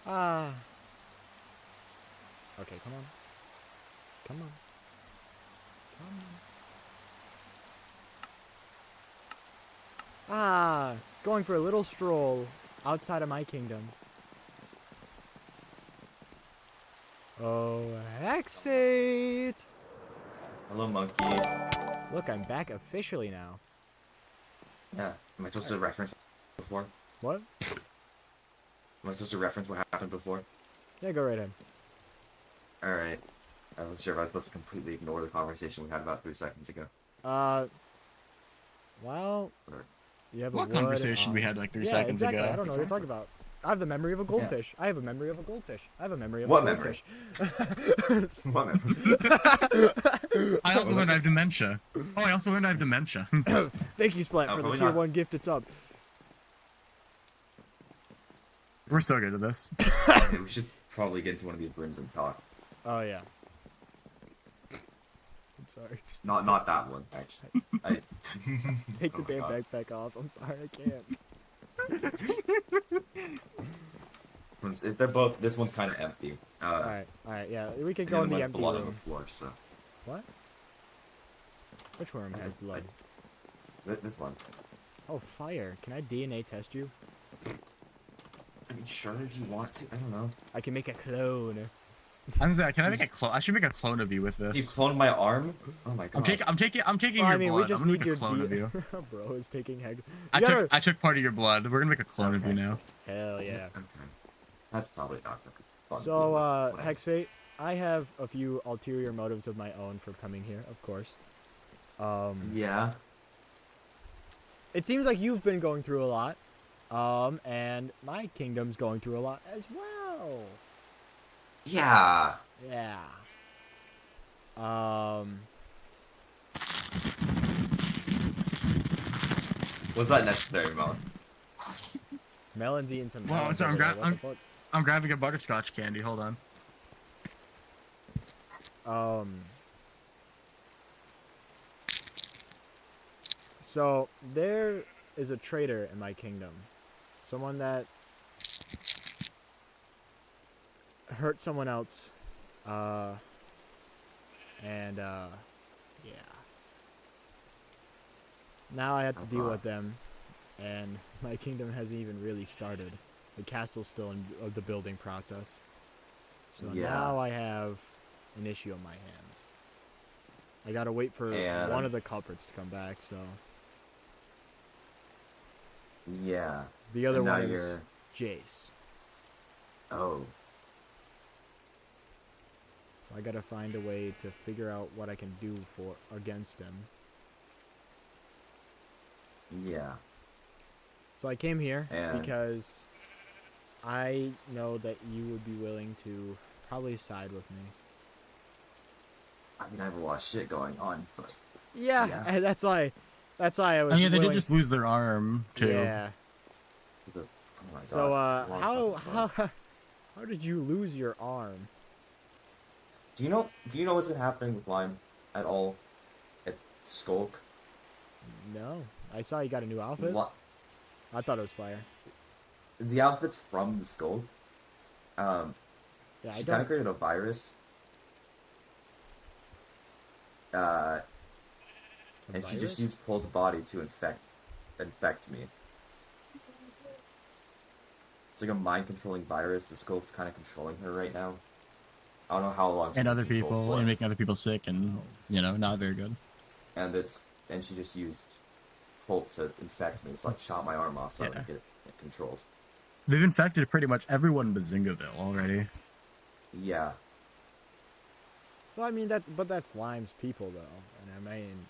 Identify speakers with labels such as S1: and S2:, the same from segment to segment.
S1: Ah. Okay, come on. Come on. Come on. Ah, going for a little stroll outside of my kingdom. Oh, Hex Fate!
S2: Hello, monkey.
S1: Look, I'm back officially now.
S2: Yeah. Am I supposed to reference before?
S1: What?
S2: Am I supposed to reference what happened before?
S1: Yeah, go right ahead.
S2: Alright. I wasn't sure if I was supposed to completely ignore the conversation we had about 3 seconds ago.
S1: Well,
S2: Or...
S1: you have a
S3: What
S1: wood
S3: conversation we had like 3
S1: yeah,
S3: seconds
S1: exactly.
S3: ago?
S1: I don't know what you're talking about. I have the memory of a
S2: Yeah.
S1: goldfish. I have a memory of a goldfish. I have a memory of
S2: What
S1: a
S2: memory?
S1: goldfish.
S2: What memory?
S3: I also learned I have dementia. Oh, I also learned I have dementia.
S1: Thank you, Splat,
S2: Oh,
S1: for the
S2: probably
S1: tier
S2: not.
S1: 1 gifted sub.
S3: We're so good at this.
S2: Okay, we should probably get into one of these rooms and talk.
S1: Oh, yeah. I'm sorry. Just
S2: Not that one, actually.
S1: take the
S2: Oh my
S1: damn
S2: God.
S1: backpack off. I'm sorry, I can't.
S2: They're both. This one's kind of empty.
S1: Alright, yeah. We can
S2: And
S1: go
S2: the
S1: in the
S2: one's
S1: empty
S2: blood on the
S1: room.
S2: floor. So
S1: What? Which room has blood?
S2: this one.
S1: Oh, fire. Can I DNA test you?
S2: I mean, sure. Do you want to? I don't know.
S1: I can make a clone.
S3: Can I make a clone? I should make a clone of you with
S2: You
S3: this.
S2: cloned my arm? Oh my God.
S3: I'm taking
S1: Well,
S3: your
S1: I mean,
S3: blood.
S1: we just
S3: I'm gonna
S1: need
S3: make
S1: your
S3: a clone of you.
S1: Bro is taking head.
S3: I took part of your blood. We're gonna make a clone of you now.
S1: Hell yeah.
S2: Okay. That's probably not gonna be fun.
S1: So,
S2: Whatever.
S1: Hex Fate, I have a few ulterior motives of my own for coming here, of course.
S2: Yeah.
S1: It seems like you've been going through a lot. And my kingdom's going through a lot as well.
S2: Yeah.
S1: Yeah.
S2: Was that necessary, Mom?
S1: Melon's eating some
S3: Well,
S1: melons
S3: so
S1: over there. What the fuck?
S3: I'm grabbing a butterscotch candy. Hold on.
S1: So there is a traitor in my kingdom. Someone that hurt someone else. Yeah. Now I have to deal with them, and my kingdom hasn't even really started. The castle's still in the building process. So
S2: Yeah.
S1: now I have an issue on my hands. I gotta wait for
S2: And-
S1: one of the culprits to come back, so...
S2: Yeah.
S1: The other
S2: And now
S1: one is
S2: you're-
S1: Jace.
S2: Oh.
S1: So I gotta find a way to figure out what I can do against him.
S2: Yeah.
S1: So I came here
S2: And-
S1: because I know that you would be willing to probably side with me.
S2: I mean, I have a lot of shit going on, but
S1: Yeah, and that's why I was
S3: And yeah, they did
S1: willing-
S3: just lose their arm too.
S1: Yeah.
S2: oh my God.
S1: So
S2: Long fucking
S1: how did you lose your arm?
S2: Do you know what's been happening with Lime at all? At Skulk?
S1: No. I saw you got a new outfit. I thought it was fire.
S2: The outfit's from the Skulk.
S1: Yeah, I
S2: She kind
S1: don't
S2: of created a virus. And she just used Pol's body to infect me. It's like a mind-controlling virus. The Skulk's kind of controlling her right now. I don't know how long.
S3: And other people, and making other people sick, and not very good.
S2: And she just used Colt to infect me, so I shot my arm off so I
S3: Yeah.
S2: would get it controlled.
S3: They've infected pretty much everyone in Bazingaville already.
S2: Yeah.
S1: Well, I mean but that's Lime's people though, and I mean,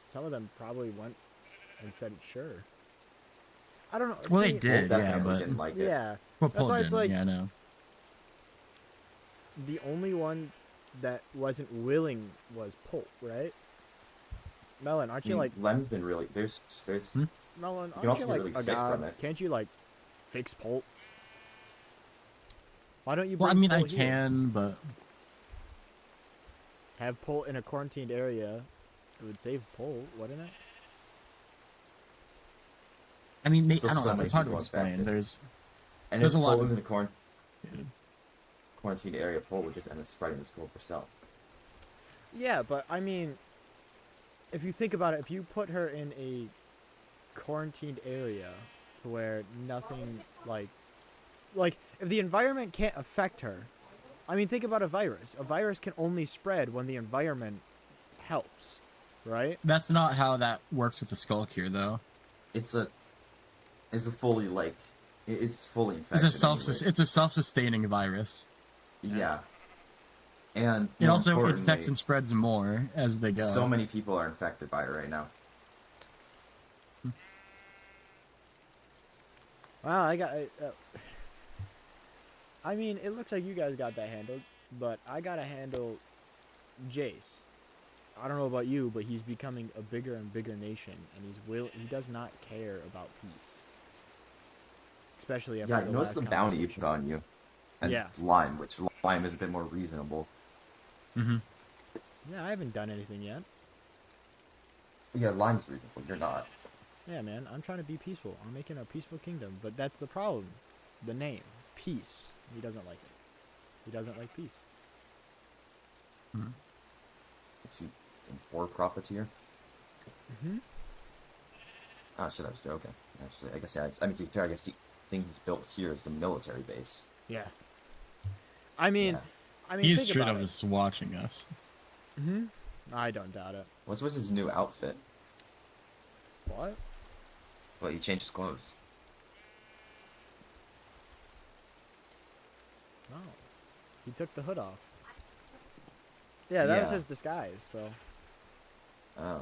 S1: some of them probably went and said sure. I don't know.
S3: Well,
S1: see,
S3: they did,
S2: Paul
S3: yeah,
S2: definitely
S3: but
S2: didn't like it.
S1: Yeah,
S3: well,
S1: that's
S3: Paul
S1: why it's
S3: didn't.
S1: like
S3: Yeah, I know.
S1: the only one that wasn't willing was Polt, right? Melon, aren't you like
S2: Lem's been really there's
S1: Melon?
S2: can
S1: Aren't
S2: also
S1: you
S2: get
S1: like
S2: really
S1: a
S2: sick
S1: god?
S2: from it.
S1: Can't you like fix Polt? Why don't you?
S3: Well, I
S1: bring
S3: mean, I
S1: Polt here?
S3: can, but
S1: Have Polt in a quarantined area. It would save Polt, wouldn't it?
S3: I mean, I
S2: Still
S3: don't
S2: so
S3: know.
S2: many
S3: It's hard to
S2: people
S3: explain.
S2: infected.
S3: There's
S2: And
S3: There's
S2: if
S3: a lot
S2: Cole
S3: of-
S2: was in quarantined area poll would just end up spreading the school herself.
S1: Yeah, but I mean, if you think about it, if you put her in a quarantined area to where nothing like if the environment can't affect her, I mean, think about a virus. A virus can only spread when the environment helps, right?
S3: That's not how that works with the skull cure, though.
S2: It's a fully like it's fully
S3: It's
S2: infected.
S3: a self-sustaining virus.
S2: Yeah. And
S3: It
S2: more
S3: also
S2: importantly,
S3: infects and spreads more as they go.
S2: so many people are infected by it right now.
S1: Wow, I mean, it looks like you guys got that handled, but I gotta handle Jace. I don't know about you, but he's becoming a bigger and bigger nation, and he does not care about peace. Especially after
S2: Yeah,
S1: the
S2: notice
S1: last
S2: the bounty you
S1: conversation.
S2: put on you. And
S1: Yeah.
S2: Lime, which Lime is a bit more reasonable.
S3: Mm-hmm.
S1: Yeah, I haven't done anything yet.
S2: Yeah, Lime's reasonable. You're not.
S1: Yeah, man, I'm trying to be peaceful. I'm making a peaceful kingdom, but that's the problem. The name, peace. He doesn't like it. He doesn't like peace.
S3: Mm-hmm.
S2: Is he a war profiteer?
S1: Mm-hmm.
S2: Ah, shit, I was joking. Actually, I guess, yeah, I mean, to be fair, I guess the thing he's built here is the military base.
S1: Yeah. I mean,
S2: Yeah.
S3: He's
S1: think
S3: straight
S1: about
S3: up
S1: it.
S3: just watching us.
S1: Mm-hmm. I don't doubt it.
S2: What's with his new outfit?
S1: What?
S2: Well, he changed his clothes.
S1: No. He took the hood off. Yeah, that was
S2: Yeah.
S1: his disguise, so
S2: Oh.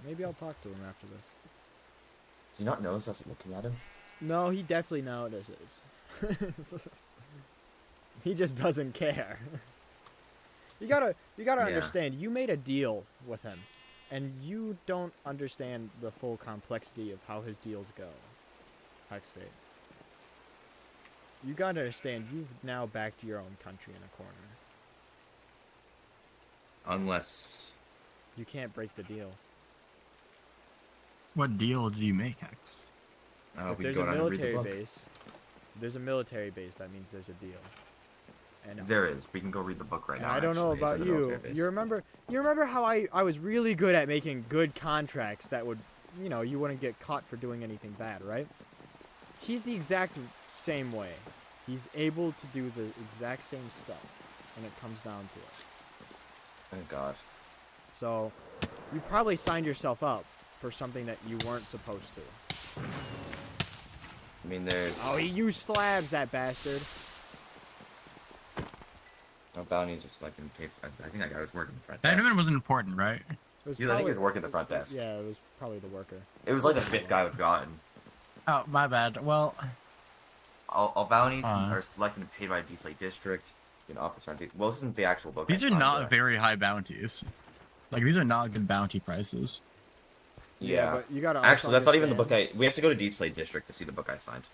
S1: maybe I'll talk to him after this.
S2: Does he not notice us looking at him?
S1: No, he definitely notices. He just doesn't care. You gotta
S2: Yeah.
S1: understand, you made a deal with him, and you don't understand the full complexity of how his deals go. Hexfate. You gotta understand, you've now backed your own country in a corner.
S2: Unless...
S1: You can't break the deal.
S3: What deal did you make, Hex?
S1: If
S2: we
S1: there's
S2: go
S1: a
S2: down and read the
S1: military
S2: book.
S1: base, there's a military base, that means there's a deal. And
S2: There is. We can go read the book right
S1: and
S2: now.
S1: I don't know
S2: actually. It's
S1: about
S2: in the
S1: you.
S2: military base.
S1: You remember how I was really good at making good contracts that would, you wouldn't get caught for doing anything bad, right? He's the exact same way. He's able to do the exact same stuff when it comes down to it.
S2: Thank God.
S1: So, you probably signed yourself up for something that you weren't supposed to.
S2: I mean, there's...
S1: Oh, he used slabs, that bastard.
S2: No bounties are selected and paid for. I think that guy was working the front
S3: That
S2: desk.
S3: event wasn't important, right?
S1: It was
S2: Yeah, I think he was working the front desk.
S1: Yeah, it was probably the worker.
S2: It was like the 5th guy we've gotten.
S3: Oh, my bad. Well,
S2: All bounties are selected and paid by the Slate District. In office run. Well, this isn't the actual book.
S3: these
S2: I
S3: are
S2: signed,
S3: not
S2: but-
S3: very high bounties. Like, these are not good bounty prices.
S2: Yeah.
S1: But you gotta
S2: Actually, that's not even the
S1: understand-
S2: book we have to go to Deep Slate District to see the book I signed.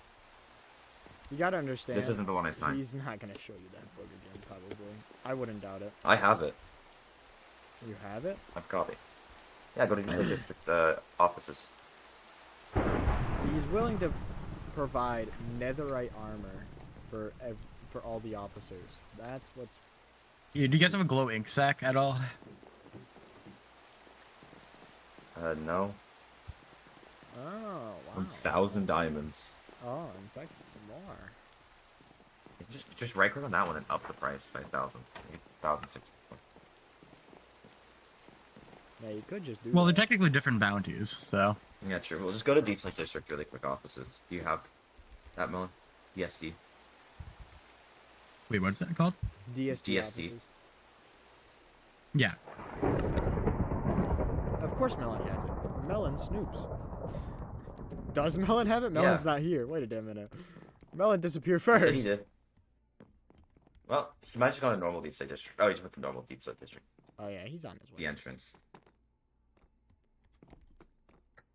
S1: You gotta understand.
S2: This isn't the one I signed.
S1: He's not gonna show you that book again, probably. I wouldn't doubt it.
S2: I have it.
S1: You have it?
S2: I've got it. Yeah, go to Deep Slate District offices.
S1: See, he's willing to provide netherite armor for all the officers. That's what's.
S3: Yeah, do you guys have a glow ink sac at all?
S2: No.
S1: Oh, wow.
S2: 1,000 diamonds.
S1: Oh, in fact, more.
S2: Just right click on that one and up the price by 1,000. 1,060.
S1: Yeah, you could just do
S3: Well, they're
S1: that.
S3: technically different bounties, so...
S2: Yeah, true. We'll just go to Deep Slate District really quick offices. Do you have that, Melon? DSD.
S3: Wait, what's that called?
S1: DSD.
S2: DSD.
S1: Offices.
S3: Yeah.
S1: Of course Melon has it. Melon snoops. Does Melon have it? Melon's not here. Wait a damn minute. Melon disappeared
S2: He
S1: first.
S2: said he did. Well, he might just go to normal Deep Slate District. Oh, he just went to normal Deep Slate District.
S1: Oh yeah, he's on his
S2: The
S1: way.
S2: entrance.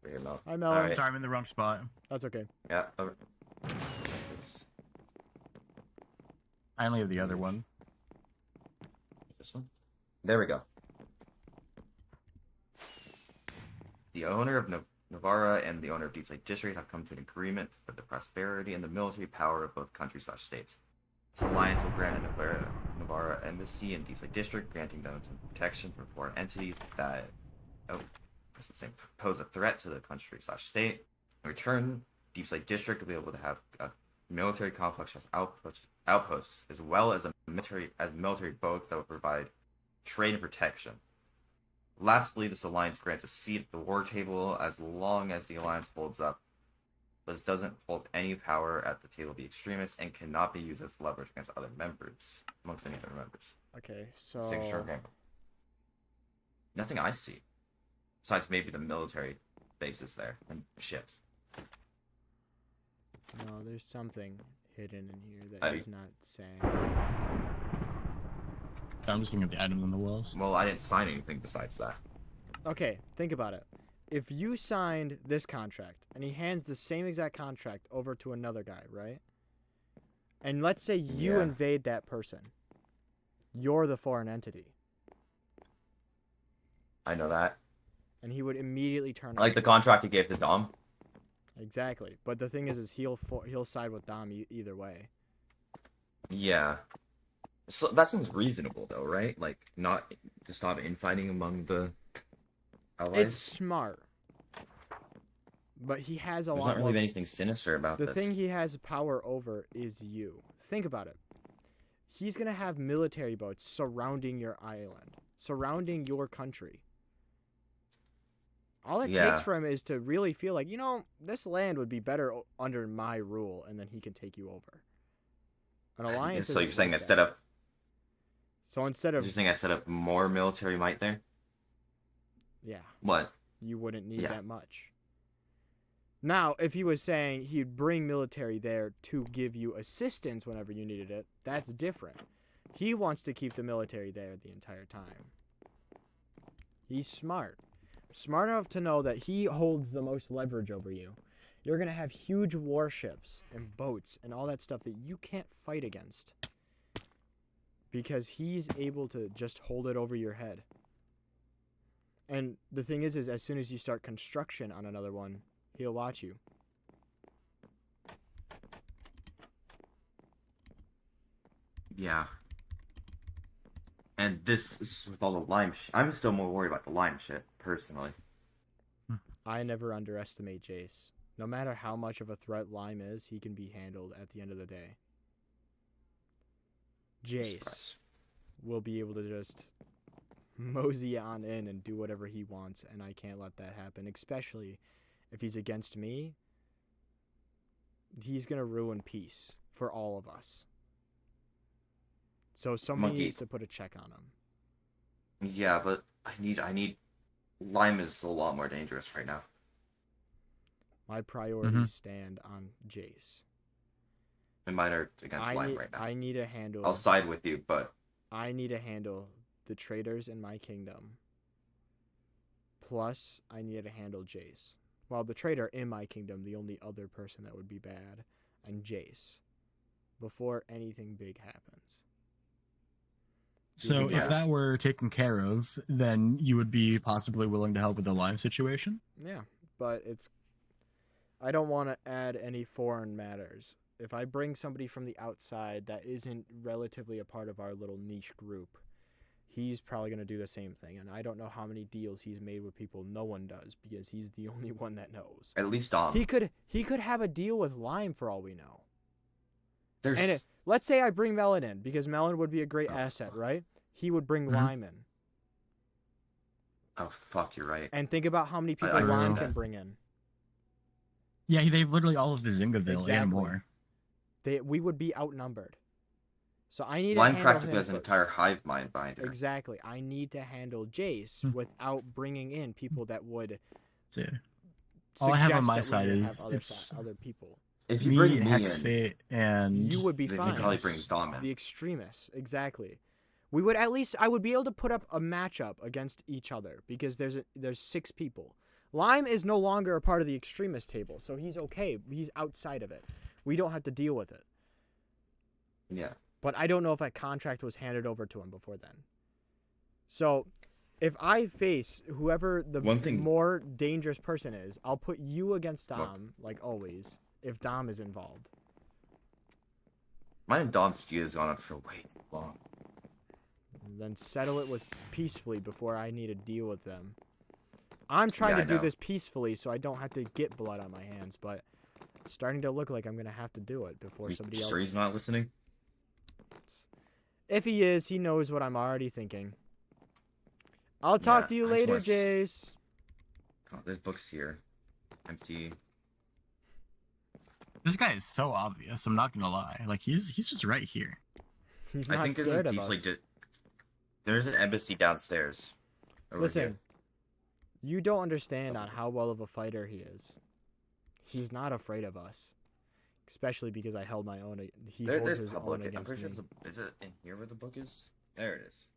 S2: Right here, Mel.
S1: Hi Melon.
S2: Alright.
S3: Sorry, I'm in the wrong spot.
S1: That's okay.
S2: Yeah. Over.
S3: I only have the other one.
S2: This one? There we go. The owner of Navarra and the owner of Deep Slate District have come to an agreement for the prosperity and the military power of both countries/states. This alliance will grant Navarra Embassy and Deep Lake District, granting them some protection from foreign entities that pose a threat to the country/state. In return, Deep Lake District will be able to have a military complex as outposts, as well as military boats that will provide trade and protection. Lastly, this alliance grants a seat at the war table as long as the alliance holds up, but doesn't hold any power at the table of the extremists and cannot be used as leverage against other members, amongst any other members.
S1: Okay, so
S2: Signature agreement. Nothing I see, besides maybe the military bases there and ships.
S1: no, there's something hidden in here that he's not saying.
S3: I'm just thinking of the items on the walls.
S2: Well, I didn't sign anything besides that.
S1: Okay, think about it. If you signed this contract and he hands the same exact contract over to another guy, right? And let's say you
S2: Yeah.
S1: invade that person. You're the foreign entity.
S2: I know that.
S1: And he would immediately turn
S2: I like
S1: on
S2: the
S1: you.
S2: contract he gave to Dom.
S1: Exactly. But the thing is he'll side with Dom either way.
S2: Yeah. So that seems reasonable, though, right? Like, not to stop infighting among the allies.
S1: It's smart. But he has a
S2: There's
S1: lot
S2: not really
S1: more.
S2: anything sinister about
S1: The
S2: this.
S1: thing he has power over is you. Think about it. He's going to have military boats surrounding your island, surrounding your country. All it
S2: Yeah.
S1: takes for him is to really feel like, you know, this land would be better under my rule, and then he can take you over. An alliance.
S2: So you're saying
S1: like
S2: instead
S1: that.
S2: of
S1: So instead
S2: you're
S1: of
S2: saying I set up more military might there?
S1: yeah,
S2: What?
S1: you wouldn't need
S2: Yeah.
S1: that much. Now, if he was saying he'd bring military there to give you assistance whenever you needed it, that's different. He wants to keep the military there the entire time. He's smart. Smart enough to know that he holds the most leverage over you. You're going to have huge warships and boats and all that stuff that you can't fight against. Because he's able to just hold it over your head. And the thing is as soon as you start construction on another one, he'll watch you.
S2: Yeah. And this is with all the lime I'm still more worried about the lime shit, personally.
S1: I never underestimate Jace. No matter how much of a threat Lime is, he can be handled at the end of the day. Jace
S2: Surprise.
S1: will be able to just mosey on in and do whatever he wants, and I can't let that happen, especially if he's against me. He's going to ruin peace for all of us. So somebody
S2: Monkey.
S1: needs to put a check on him.
S2: Yeah, but I need lime is a lot more dangerous right now.
S1: My priorities stand on Jace.
S2: And mine are against lime right now.
S1: I need to handle...
S2: I'll side with you, but
S1: I need to handle the traitors in my kingdom. Plus, I need to handle Jace. Well, the traitor in my kingdom, the only other person that would be bad, and Jace. Before anything big happens.
S3: So
S2: Yeah.
S3: if that were taken care of, then you would be possibly willing to help with the lime situation?
S1: Yeah, but it's... I don't want to add any foreign matters. If I bring somebody from the outside that isn't relatively a part of our little niche group, he's probably going to do the same thing. And I don't know how many deals he's made with people no one does, because he's the only one that knows.
S2: at least Dom.
S1: He could have a deal with Lime for all we know.
S2: There's
S1: And let's say I bring Melon in, because Melon would be a great asset, right? He would bring Lime in.
S2: oh fuck, you're right.
S1: And think about how many people
S2: I
S1: Lime
S2: that.
S1: can bring in.
S3: Yeah, they've literally all of the Zingaville
S1: Exactly.
S3: and more.
S1: We would be outnumbered. So I need
S2: Lime
S1: to handle
S2: practically
S1: him
S2: has an
S1: first.
S2: entire hive mind behind her.
S1: Exactly. I need to handle Jace without bringing in people that would
S3: So, all I have on
S1: suggest
S3: my
S1: that we
S3: side
S1: need to
S3: is
S1: have other
S3: it's
S1: other people.
S2: If you
S3: me,
S2: bring me
S3: Hex
S2: in,
S3: Fate, and
S1: You would be
S2: then
S1: fine.
S2: he probably
S3: Yes.
S2: brings Dom in.
S1: The extremists, exactly. We would at least I would be able to put up a matchup against each other because there's 6 people. Lime is no longer a part of the extremist table, so he's okay. He's outside of it. We don't have to deal with it.
S2: Yeah.
S1: But I don't know if that contract was handed over to him before then. So, if I face whoever the
S2: One thing-
S1: more dangerous person is, I'll put you against
S2: Look.
S1: Dom, like always, if Dom is involved.
S2: Mine and Dom's feud has gone on for way too long.
S1: Then settle it with peacefully before I need to deal with them. I'm trying
S2: Yeah,
S1: to
S2: I
S1: do
S2: know.
S1: this peacefully so I don't have to get blood on my hands, but it's starting to look like I'm gonna have to do it before
S2: You
S1: somebody
S2: sure
S1: else.
S2: he's not listening?
S1: If he is, he knows what I'm already thinking. I'll talk
S2: Yeah,
S1: to you
S2: I just
S1: later,
S2: wanna
S1: Jace.
S2: Oh, there's books here. Empty.
S3: This guy is so obvious. I'm not gonna lie. Like he's just right here.
S1: He's
S2: I
S1: not
S2: think in the
S1: scared of
S2: Deep
S1: us.
S2: Slate there's an embassy downstairs. Over
S1: Listen,
S2: here.
S1: you don't understand on how well of a fighter he is. He's not afraid of us. Especially because I held my own. He holds
S2: There's
S1: his
S2: public.
S1: own
S2: I'm
S1: against
S2: pretty sure
S1: me.
S2: is it in here where the book is? There it is.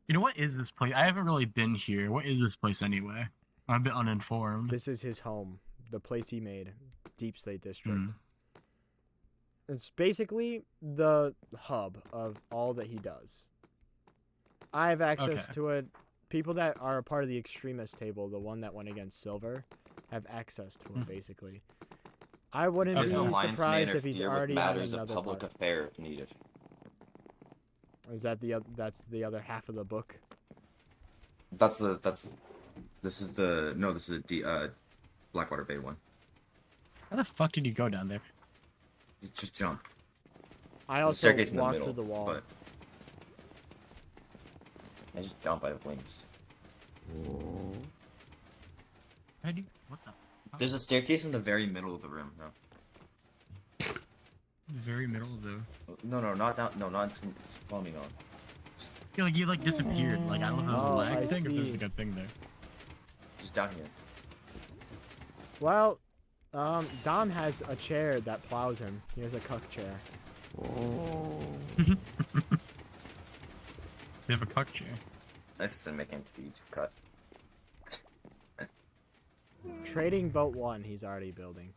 S3: You know, what is this place? I haven't really been here. What is this place anyway? I'm a bit uninformed.
S1: This is his home. The place he made. Deep Slate District.
S3: Hmm.
S1: It's basically the hub of all that he does. I have access
S3: Okay.
S1: to it. People that are a part of the extremist table, the one that went against Silver, have access to him, basically. I wouldn't
S3: Okay.
S2: This
S1: be
S2: alliance may
S1: surprised if he's
S2: interfere with
S1: already on
S2: matters of
S1: another
S2: public
S1: part.
S2: affair if needed.
S1: Is that that's the other half of the book?
S2: This is the Blackwater Bay one.
S3: How the fuck did you go down there?
S2: Just jump.
S1: I
S2: There's a
S1: also
S2: staircase in the
S1: walked
S2: middle,
S1: through the wall.
S2: but I just jump. I have wings.
S3: How did you? What the?
S2: There's a staircase in the very middle of the room. No.
S3: The very middle of the.
S2: No, not down. No, not. Follow me on.
S3: Yeah, like you like disappeared. Like I don't know if it was a
S1: Oh,
S3: lag
S1: I
S3: thing or if there's
S1: see.
S3: like a thing there.
S2: Just down here.
S1: Well, Dom has a chair that plows him. He has a cuck chair.
S3: They have a cuck chair.
S2: This isn't making it to each cut.
S1: Trading boat 1, he's already building.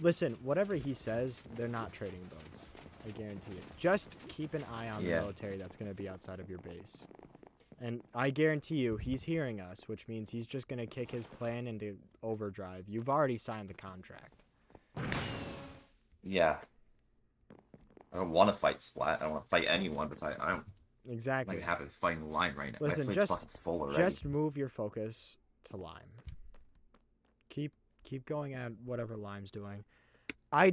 S1: Listen, whatever he says, they're not trading boats. I guarantee it. Just keep an eye on the
S2: Yeah.
S1: military that's going to be outside of your base. And I guarantee you, he's hearing us, which means he's just going to kick his plan into overdrive. You've already signed the contract.
S2: Yeah. I don't want to fight Splat. I don't want to fight anyone, but I don't
S1: Exactly.
S2: like having fighting the line right now.
S1: Listen,
S2: My fleet's
S1: just-
S2: fucking full already.
S1: Just move your focus to Lime. Keep going at whatever Lime's doing. I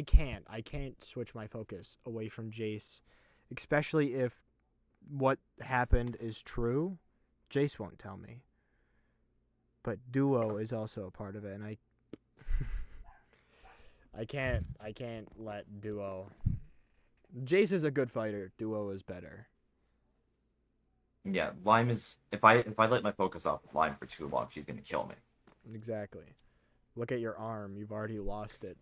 S1: can't switch my focus away from Jace, especially if what happened is true. Jace won't tell me. But Duo is also a part of it, and I can't let Duo. Jace is a good fighter. Duo is better.
S2: Yeah, Lime is. If I let my focus off Lime for too long, she's gonna kill me.
S1: Exactly. Look at your arm. You've already lost it.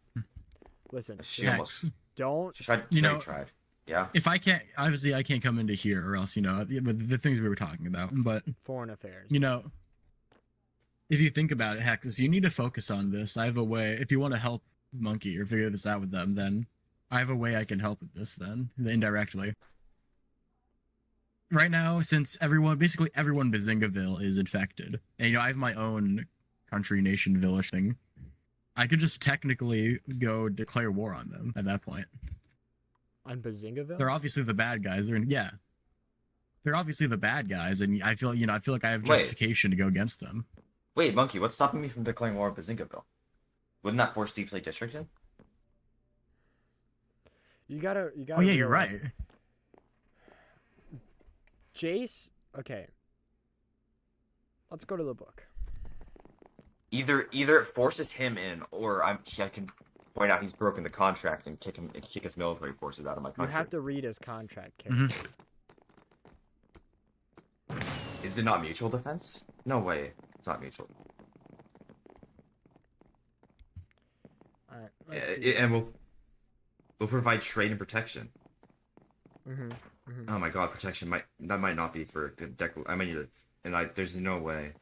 S1: Listen,
S2: She
S1: just
S2: almost.
S1: don't.
S2: She tried.
S3: You
S2: She
S3: know-
S2: tried. Yeah.
S3: If I can't, obviously I can't come into here, or else with the things we were talking about. But
S1: Foreign affairs.
S3: if you think about it, heck, if you need to focus on this, I have a way. If you want to help Monkey or figure this out with them, then I have a way I can help with this. Then indirectly. Right now, since basically everyone Bazingaville is infected, and I have my own country, nation, village thing, I could just technically go declare war on them at that point.
S1: On Bazingaville?
S3: They're obviously the bad guys. They're obviously the bad guys, and I feel like I have
S2: Wait.
S3: justification to go against them.
S2: Wait, Monkey, what's stopping me from declaring war on Bazingaville? Wouldn't that force Deep Slate District in?
S1: You gotta.
S3: Oh yeah, you're right.
S1: Jace. Okay. Let's go to the book.
S2: Either it forces him in, or I can point out he's broken the contract and kick his military forces out of my
S1: You
S2: country.
S1: have to read his contract, Kate.
S3: Mhm.
S2: Is it not mutual defense? No way. It's not mutual.
S1: All right.
S2: And we'll provide trade and protection.
S1: Mm-hmm.
S2: Oh my god, protection might not be for I might need to, there's no way.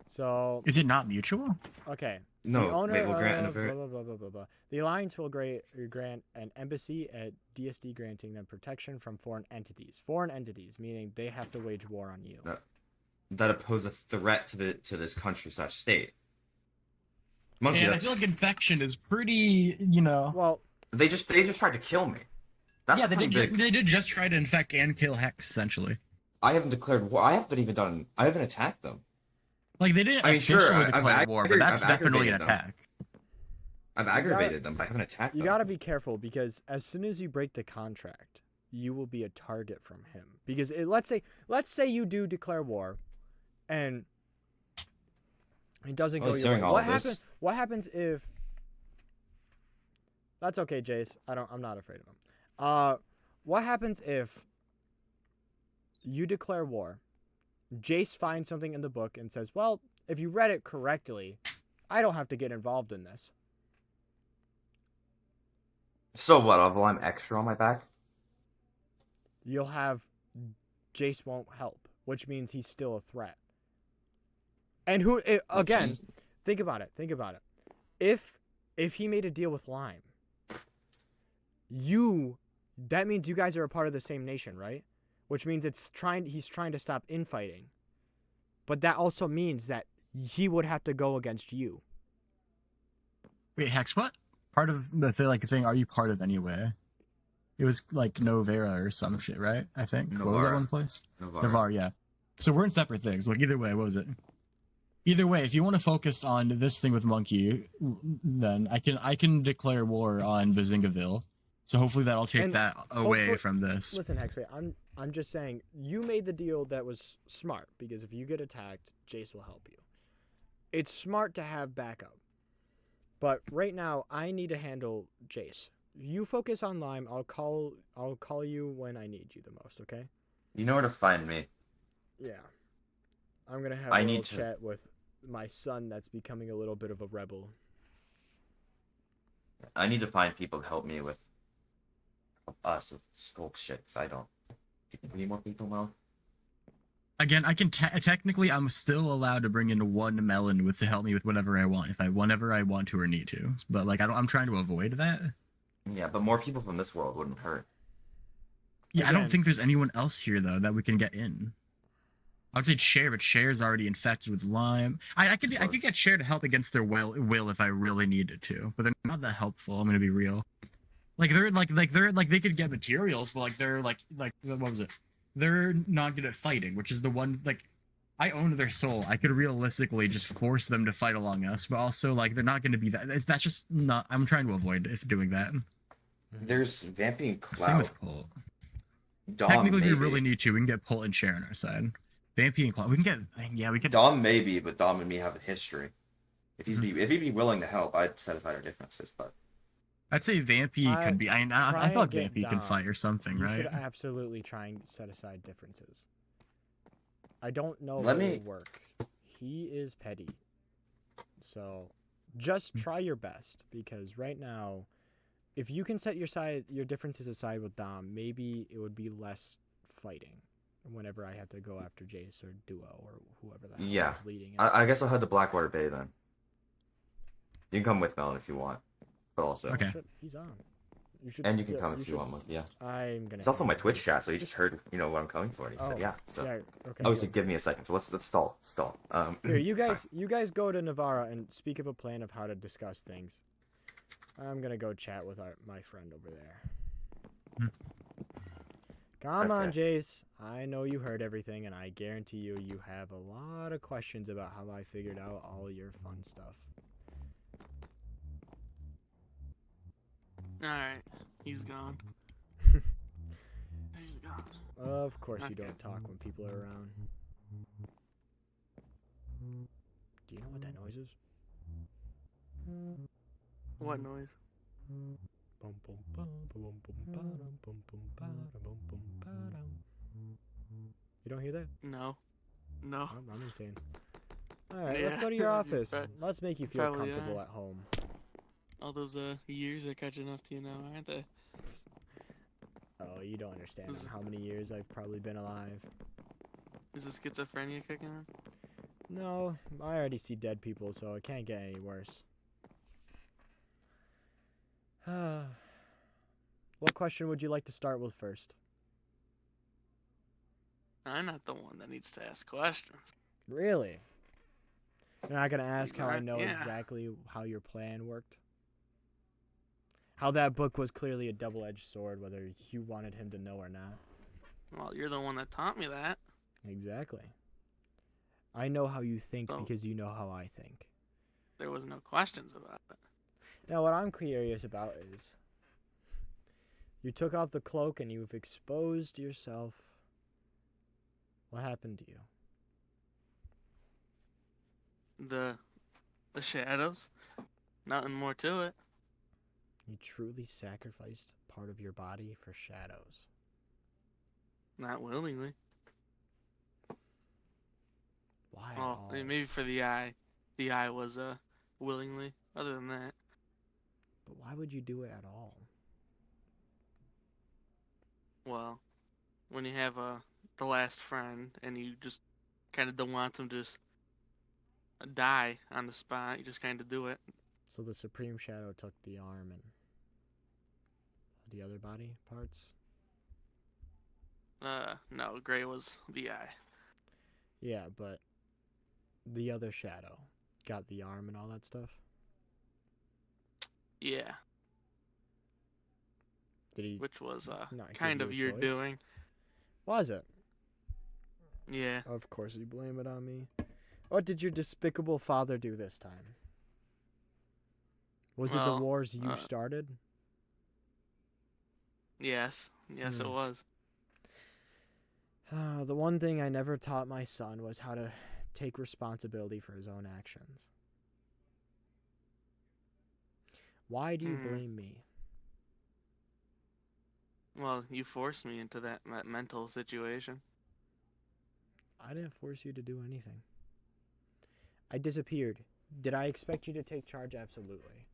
S1: So
S3: Is it not mutual?
S1: okay.
S2: No,
S1: the owner
S2: wait, we'll grant an
S1: of
S2: avert.
S1: blah, blah, blah, blah, blah. The alliance will grant an embassy at DSD, granting them protection from foreign entities. Foreign entities, meaning they have to wage war on you.
S2: That oppose a threat to this country/state. Monkey,
S3: And I
S2: that's
S3: feel like infection is pretty, you know.
S1: Well,
S2: they just tried to kill me. That's
S3: Yeah, they
S2: pretty
S3: did.
S2: big.
S3: They did just try to infect and kill Hex, essentially.
S2: I haven't declared war. I haven't attacked them.
S3: Like they didn't
S2: I mean, sure,
S3: officially declare war, but that's
S2: I've
S3: definitely an
S2: aggravated them.
S3: attack.
S2: I've
S1: You gotta-
S2: aggravated them, but I haven't attacked
S1: you
S2: them.
S1: gotta be careful because as soon as you break the contract, you will be a target from him. Because let's say you do declare war, and it doesn't go
S2: he's
S1: your way.
S2: doing all of this.
S1: What happens if? That's okay, Jace. I'm not afraid of him. What happens if you declare war? Jace finds something in the book and says, "Well, if you read it correctly, I don't have to get involved in this."
S2: So what? Although I'm extra on my back.
S1: You'll have Jace won't help, which means he's still a threat. And again, think about it. Think about it. If he made a deal with Lime, that means you guys are a part of the same nation, right? Which means he's trying to stop infighting. But that also means that he would have to go against you.
S3: Wait, Hex, what part of the thing are you part of anyway? It was like Novera or some shit, right? I think. What was that one place? Navarre, yeah. So we're in separate things. Like either way, what was it? Either way, if you want to focus on this thing with Monkey, then I can declare war on Bazingaville. So hopefully that'll take that away from this.
S1: Listen, Hexway, I'm just saying you made the deal that was smart because if you get attacked, Jace will help you. It's smart to have backup. But right now, I need to handle Jace. You focus on Lime. I'll call you when I need you the most, okay?
S2: You know where to find me.
S1: Yeah. I'm going to have a little chat with my son that's becoming a little bit of a rebel.
S2: I need to find people to help me with us with skulk shit, because I don't. Do you think we need more people, Mo?
S3: Again, I can technically I'm still allowed to bring in one melon to help me with whatever I want whenever I want to or need to. But like I'm trying to avoid that.
S2: Yeah, but more people from this world wouldn't hurt.
S3: Yeah,
S1: Again,
S3: I don't think there's anyone else here though that we can get in. I would say Cher, but Cher's already infected with Lyme. I could get Cher to help against their will if I really needed to, but they're not that helpful. I'm gonna be real. Like they're they could get materials, but like they're like what was it? They're not good at fighting, which is the one like I own their soul. I could realistically just force them to fight along us, but also like they're not going to be that. That's just not. I'm trying to avoid doing that.
S2: There's Vampy and Cloud.
S3: Same with Pult. Technically, if we really need to, we can get Pult and Cher on our side. Vampy and Cloud. We can.
S2: Dom maybe, but Dom and me have a history. If he'd be willing to help, I'd set aside our differences. But
S3: I'd say Vampy could be. I thought Vampy can fight or something, right?
S1: You should absolutely try and set aside differences. I don't know if it will work. He is petty. So just try your best, because right now, if you can set your differences aside with Dom, maybe it would be less fighting whenever I have to go after Jace or Duo or whoever the hell is leading.
S2: I guess I'll head to Blackwater Bay then. You can come with Melon if you want. But also,
S3: okay.
S1: He's on.
S2: You can come if you want. Yeah.
S1: I'm gonna.
S2: It's also my Twitch chat, so he just heard what I'm coming for. And he said, yeah. So. Yeah,
S1: okay.
S2: Oh, he said, give me a second. So let's stall.
S1: Here, you guys go to Navarra and speak of a plan of how to discuss things. I'm gonna go chat with my friend over there. Come on, Jace. I know you heard everything, and I guarantee you have a lot of questions about how I figured out all your fun stuff.
S4: Alright, he's gone. He's gone.
S1: Of course you don't talk when people are around. Do you know what that noise is?
S4: What noise?
S1: You don't hear that?
S4: No. No.
S1: Oh, I'm insane. Alright, let's go to your office. Let's make you feel comfortable at home.
S4: All those years are catching up to you now, aren't they?
S1: Oh, you don't understand how many years I've probably been alive.
S4: Is the schizophrenia kicking in?
S1: No, I already see dead people, so it can't get any worse. What question would you like to start with first?
S4: I'm not the one that needs to ask questions.
S1: Really? You're not gonna ask how I know
S4: Yeah.
S1: exactly how your plan worked? How that book was clearly a double-edged sword, whether you wanted him to know or not.
S4: Well, you're the one that taught me that.
S1: Exactly. I know how you think
S4: So
S1: because you know how I think.
S4: there was no questions about it.
S1: Now, what I'm curious about is you took off the cloak and you've exposed yourself. What happened to you?
S4: The shadows. Nothing more to it.
S1: You truly sacrificed part of your body for shadows.
S4: Not willingly.
S1: Why at
S4: Well,
S1: all?
S4: maybe for the eye. The eye was willingly. Other than that,
S1: But why would you do it at all?
S4: well, when you have the last friend and you just kind of don't want them to just die on the spot, you just kind of do it.
S1: So the Supreme Shadow took the arm and the other body parts?
S4: No, Gray was the eye.
S1: Yeah, but the other shadow got the arm and all that stuff?
S4: Yeah,
S1: Did he
S4: which was
S1: not give
S4: kind
S1: you
S4: of
S1: a
S4: your
S1: choice?
S4: doing.
S1: Was it?
S4: Yeah.
S1: Of course you blame it on me. What did your despicable father do this time? Was it the
S4: Well,
S1: wars you started?
S4: Yes. Yes, it
S1: Hmm.
S4: was.
S1: The one thing I never taught my son was how to take responsibility for his own actions. Why do you blame me?
S4: Well, you forced me into that mental situation.
S1: I didn't force you to do anything. I disappeared. Did I expect you to take charge? Absolutely.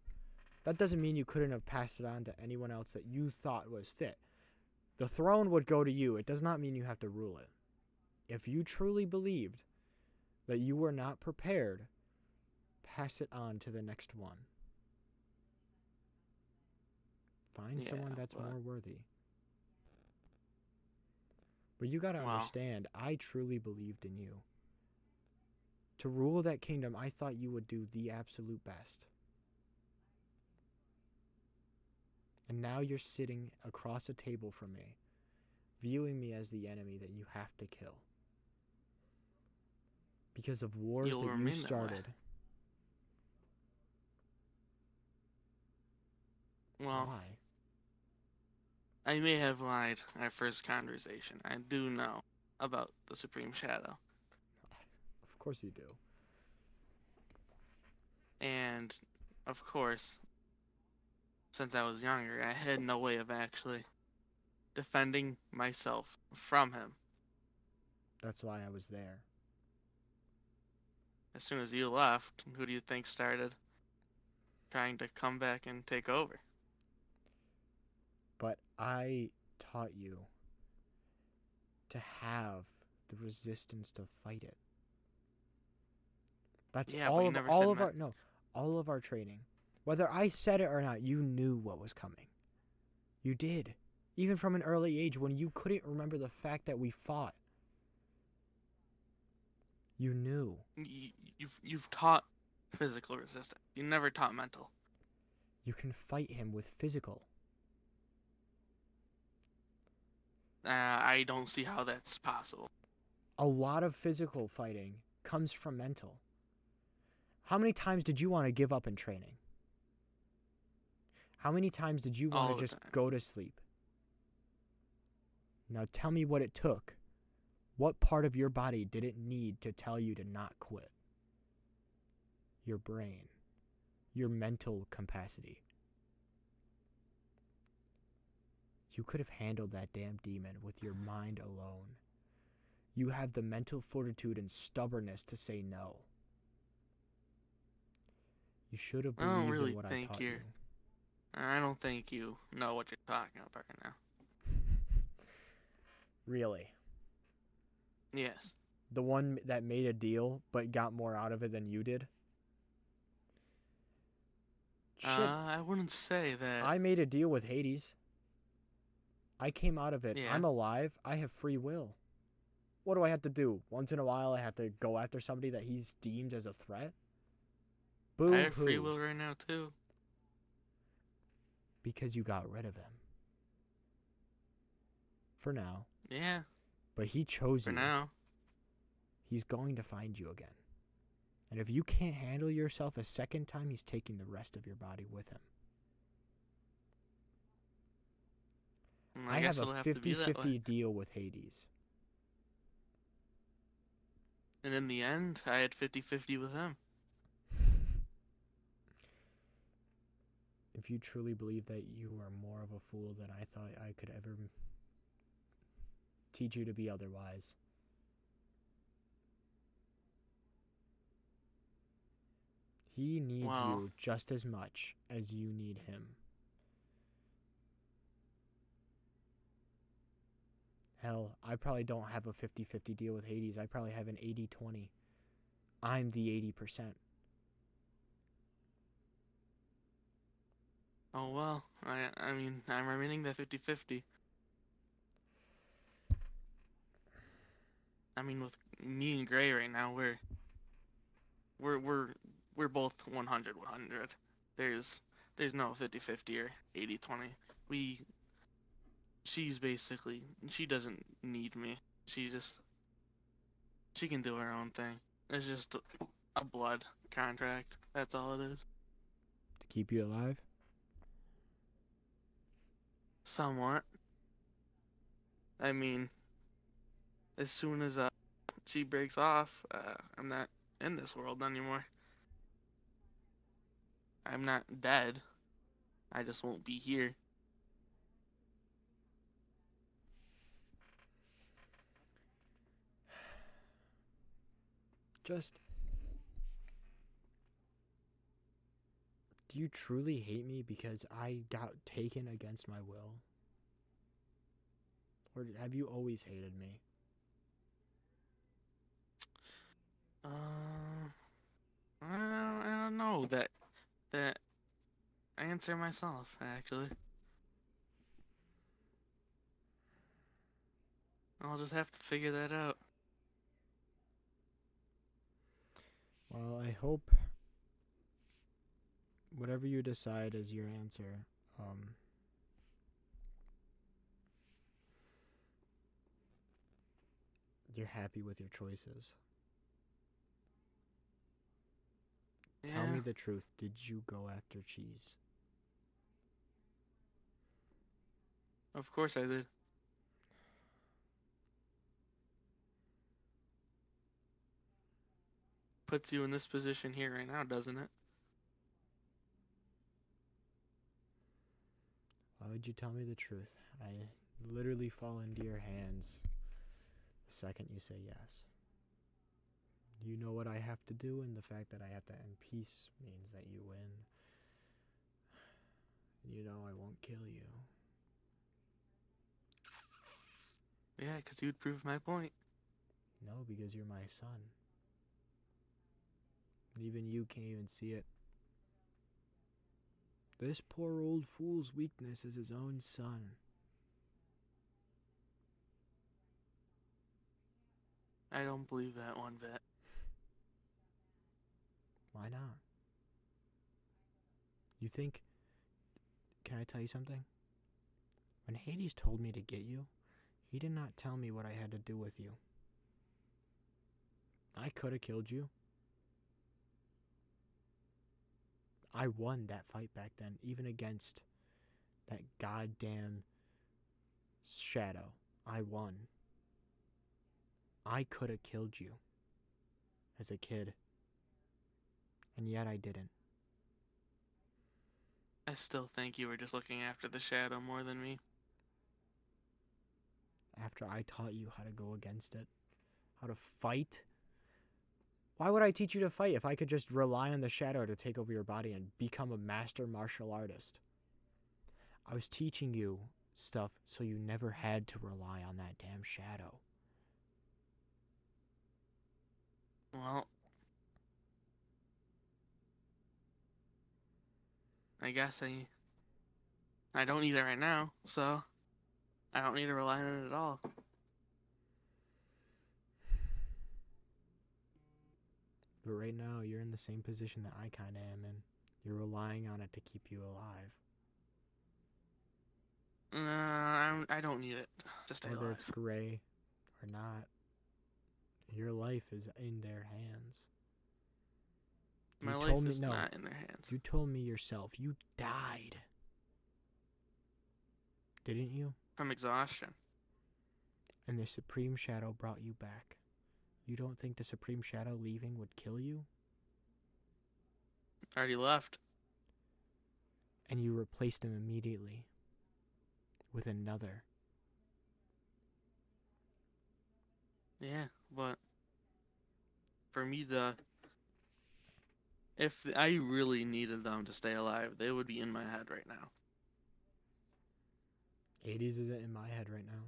S1: That doesn't mean you couldn't have passed it on to anyone else that you thought was fit. The throne would go to you. It does not mean you have to rule it. If you truly believed that you were not prepared, pass it on to the next one. Find someone that's more worthy. But you gotta understand, I truly believed in you. To rule that kingdom, I thought you would do the absolute best. And now you're sitting across a table from me, viewing me as the enemy that you have to kill. Because of wars that you started.
S4: Well,
S1: why?
S4: I may have lied our first conversation. I do know about the Supreme Shadow.
S1: Of course you do.
S4: And, of course, since I was younger, I had no way of actually defending myself from him.
S1: That's why I was there.
S4: As soon as you left, who do you think started trying to come back and take over?
S1: But I taught you to have the resistance to fight it. That's all of our training. Whether I said it or not, you knew what was coming. You did. Even from an early age when you couldn't remember the fact that we fought. You knew.
S4: You've taught physical resistance. You never taught mental.
S1: You can fight him with physical.
S4: I don't see how that's possible.
S1: A lot of physical fighting comes from mental. How many times did you want to give up in training? How many times did you want to just go to sleep? Now tell me what it took. What part of your body did it need to tell you to not quit? Your brain. Your mental capacity. You could have handled that damn demon with your mind alone. You have the mental fortitude and stubbornness to say no. You should have believed in what I taught you.
S4: I don't think you know what you're talking about right now.
S1: Really?
S4: Yes.
S1: The one that made a deal but got more out of it than you did? Shit.
S4: I wouldn't say that.
S1: I made a deal with Hades. I came out of it.
S4: Yeah.
S1: I'm alive. I have free will. What do I have to do? Once in a while I have to go after somebody that he's deemed as a threat? Boo
S4: I have free
S1: hoo.
S4: will right now too.
S1: Because you got rid of him. For now.
S4: Yeah,
S1: But he chose
S4: for
S1: you.
S4: now.
S1: He's going to find you again. And if you can't handle yourself a second time, he's taking the rest of your body with him. I
S4: guess
S1: have a
S4: it'll have to be that way.
S1: 50-50 deal with Hades.
S4: And in the end, I had 50-50 with him.
S1: If you truly believe that you are more of a fool than I thought I could ever teach you to be otherwise. He needs
S4: Well,
S1: you just as much as you need him. Hell, I probably don't have a 50-50 deal with Hades. I probably have an 80-20. I'm the 80%.
S4: oh well. I mean, I'm remaining the 50-50. I mean, with me and Gray right now, we're we're we're both 100-100. There's no 50-50 or 80-20. We she's basically she doesn't need me. She can do her own thing. It's just a blood contract. That's all it is.
S1: To keep you alive?
S4: Somewhat. I mean, as soon as she breaks off, I'm not in this world anymore. I'm not dead. I just won't be here.
S1: Just... Do you truly hate me because I got taken against my will? Or have you always hated me?
S4: I don't know that answer myself actually. I'll just have to figure that out.
S1: Well, I hope whatever you decide is your answer, you're happy with your choices. Tell
S4: Yeah,
S1: me the truth. Did you go after cheese?
S4: of course I did. Puts you in this position here right now, doesn't it?
S1: Why would you tell me the truth? I literally fall into your hands the second you say yes. You know what I have to do, and the fact that I have to end peace means that you win. You know I won't kill you.
S4: Yeah, because you'd prove my point.
S1: No, because you're my son. Even you can't even see it. This poor old fool's weakness is his own son.
S4: I don't believe that one bit.
S1: Why not? You think... Can I tell you something? When Hades told me to get you, he did not tell me what I had to do with you. I could have killed you. I won that fight back then, even against that goddamn shadow. I won. I could have killed you as a kid, and yet I didn't.
S4: I still think you were just looking after the shadow more than me.
S1: After I taught you how to go against it, how to fight. Why would I teach you to fight if I could just rely on the shadow to take over your body and become a master martial artist? I was teaching you stuff so you never had to rely on that damn shadow.
S4: Well, I guess I don't need it right now, so I don't need to rely on it at all.
S1: But right now, you're in the same position that I kind of am in. You're relying on it to keep you alive.
S4: I don't need it to stay
S1: Whether
S4: alive.
S1: it's gray or not, your life is in their hands.
S4: My
S1: You
S4: life
S1: told me
S4: is
S1: no.
S4: not in their hands.
S1: You told me yourself you died. Didn't you?
S4: From exhaustion.
S1: And the Supreme Shadow brought you back. You don't think the Supreme Shadow leaving would kill you?
S4: Already left.
S1: And you replaced him immediately with another.
S4: Yeah, but for me to, if I really needed them to stay alive, they would be in my head right now.
S1: Hades isn't in my head right now.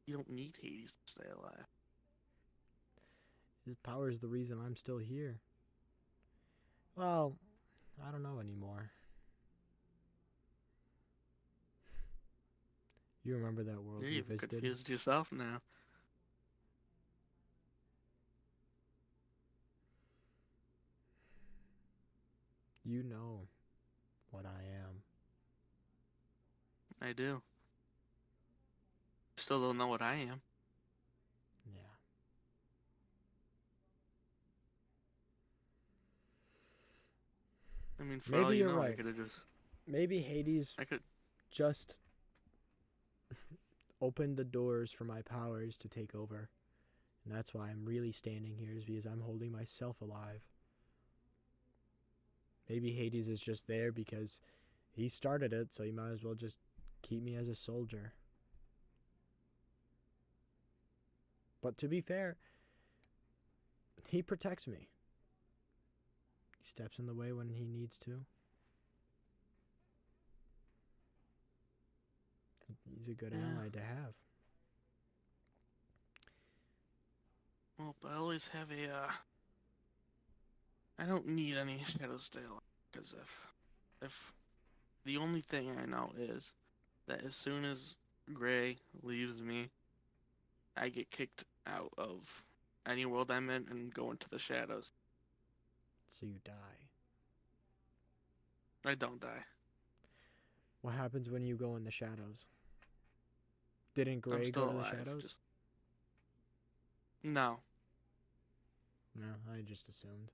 S4: You don't need Hades to stay alive.
S1: His power is the reason I'm still here. Well, I don't know anymore. You remember that world
S4: You're
S1: we
S4: even
S1: visited?
S4: confused yourself now.
S1: You know what I am.
S4: I do. Still don't know what I am.
S1: Yeah.
S4: I mean, for
S1: Maybe
S4: all you
S1: you're
S4: know, I
S1: right.
S4: could have just.
S1: Maybe Hades
S4: I could.
S1: just opened the doors for my powers to take over. And that's why I'm really standing here, is because I'm holding myself alive. Maybe Hades is just there because he started it, so he might as well just keep me as a soldier. But to be fair, he protects me. He steps in the way when he needs to. He's a good ally to have.
S4: Well, but I always have a. I don't need any shadows stay alive, because if the only thing I know is that as soon as Gray leaves me, I get kicked out of any world I'm in and go into the shadows.
S1: So you die.
S4: I don't die.
S1: What happens when you go in the shadows? Didn't
S4: I'm
S1: Gray
S4: still
S1: go to the
S4: alive.
S1: shadows?
S4: No,
S1: No, I just assumed.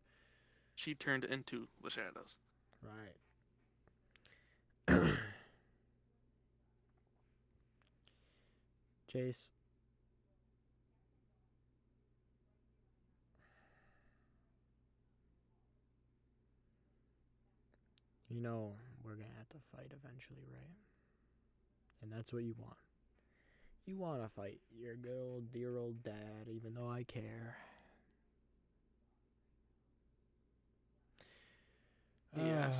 S4: she turned into the shadows.
S1: Right. Chase. You know we're gonna have to fight eventually, right? And that's what you want. You want to fight your good old dear old dad, even though I care.
S4: Yes.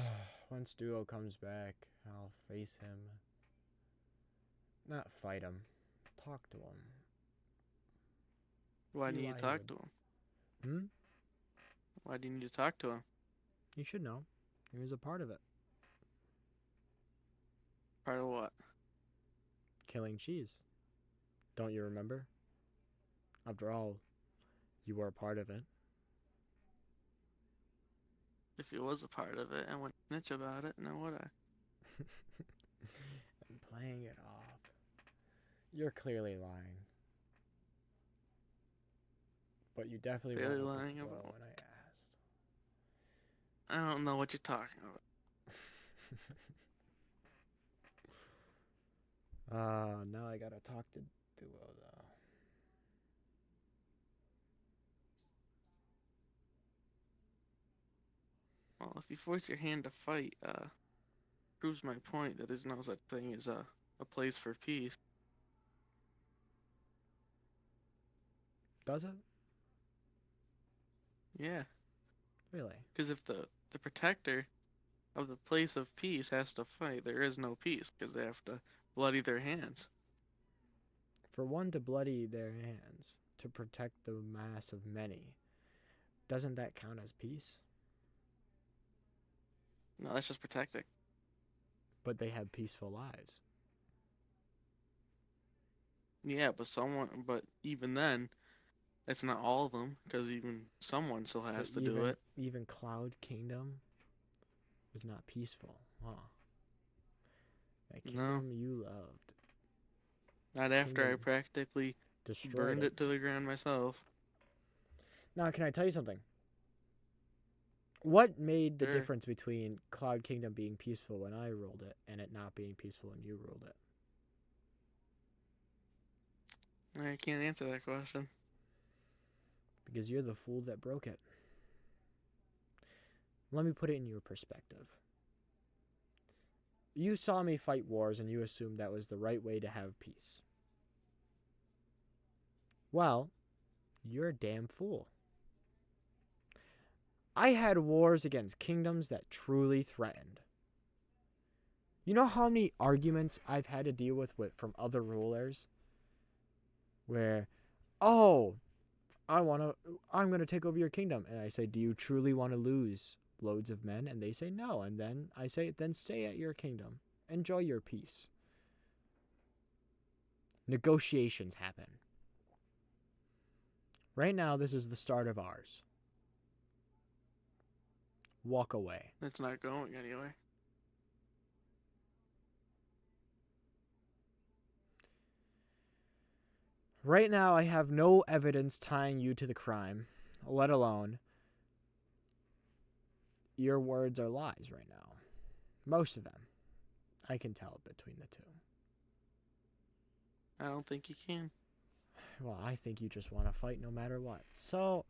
S1: Once Duo comes back, I'll face him. Not fight him. Talk to him.
S4: Why
S1: See
S4: do you
S1: he
S4: talk
S1: would-
S4: to him?
S1: Hmm?
S4: Why do you need to talk to him?
S1: You should know. He was a part of it.
S4: Part of what?
S1: Killing Cheese. Don't you remember? After all, you were a part of it.
S4: If he was a part of it and went snitch about it, then would I?
S1: I'm playing it off. You're clearly lying. But you definitely
S4: Clearly
S1: went with
S4: lying
S1: the flow
S4: about
S1: when I asked.
S4: I don't know what you're talking about.
S1: Now I gotta talk to Duo though.
S4: Well, if you force your hand to fight, proves my point that there's no such thing as a place for peace.
S1: Does it?
S4: Yeah,
S1: Really?
S4: because if the protector of the place of peace has to fight, there is no peace because they have to bloody their hands.
S1: For one to bloody their hands to protect the mass of many, doesn't that count as peace?
S4: No, that's just protecting.
S1: But they have peaceful lives.
S4: Yeah, but even then, It's not all of them, because even someone still has
S1: So
S4: to do it.
S1: even Cloud Kingdom is not peaceful, huh? That
S4: No,
S1: kingdom you loved,
S4: not after I
S1: kingdom
S4: practically
S1: destroyed
S4: burned
S1: it.
S4: it to the ground myself.
S1: Now, can I tell you something? What made the
S4: Sure.
S1: difference between Cloud Kingdom being peaceful when I ruled it and it not being peaceful when you ruled it?
S4: I can't answer that question.
S1: Because you're the fool that broke it. Let me put it in your perspective. You saw me fight wars and you assumed that was the right way to have peace. Well, you're a damn fool. I had wars against kingdoms that truly threatened. You know how many arguments I've had to deal with from other rulers? Where, oh, I'm gonna take over your kingdom. And I say, do you truly want to lose loads of men? And they say no. And then I say, then stay at your kingdom. Enjoy your peace. Negotiations happen. Right now, this is the start of ours. Walk away.
S4: It's not going anywhere.
S1: Right now, I have no evidence tying you to the crime, let alone your words are lies right now. Most of them. I can tell between the two.
S4: I don't think you can.
S1: Well, I think you just want to fight no matter what. So,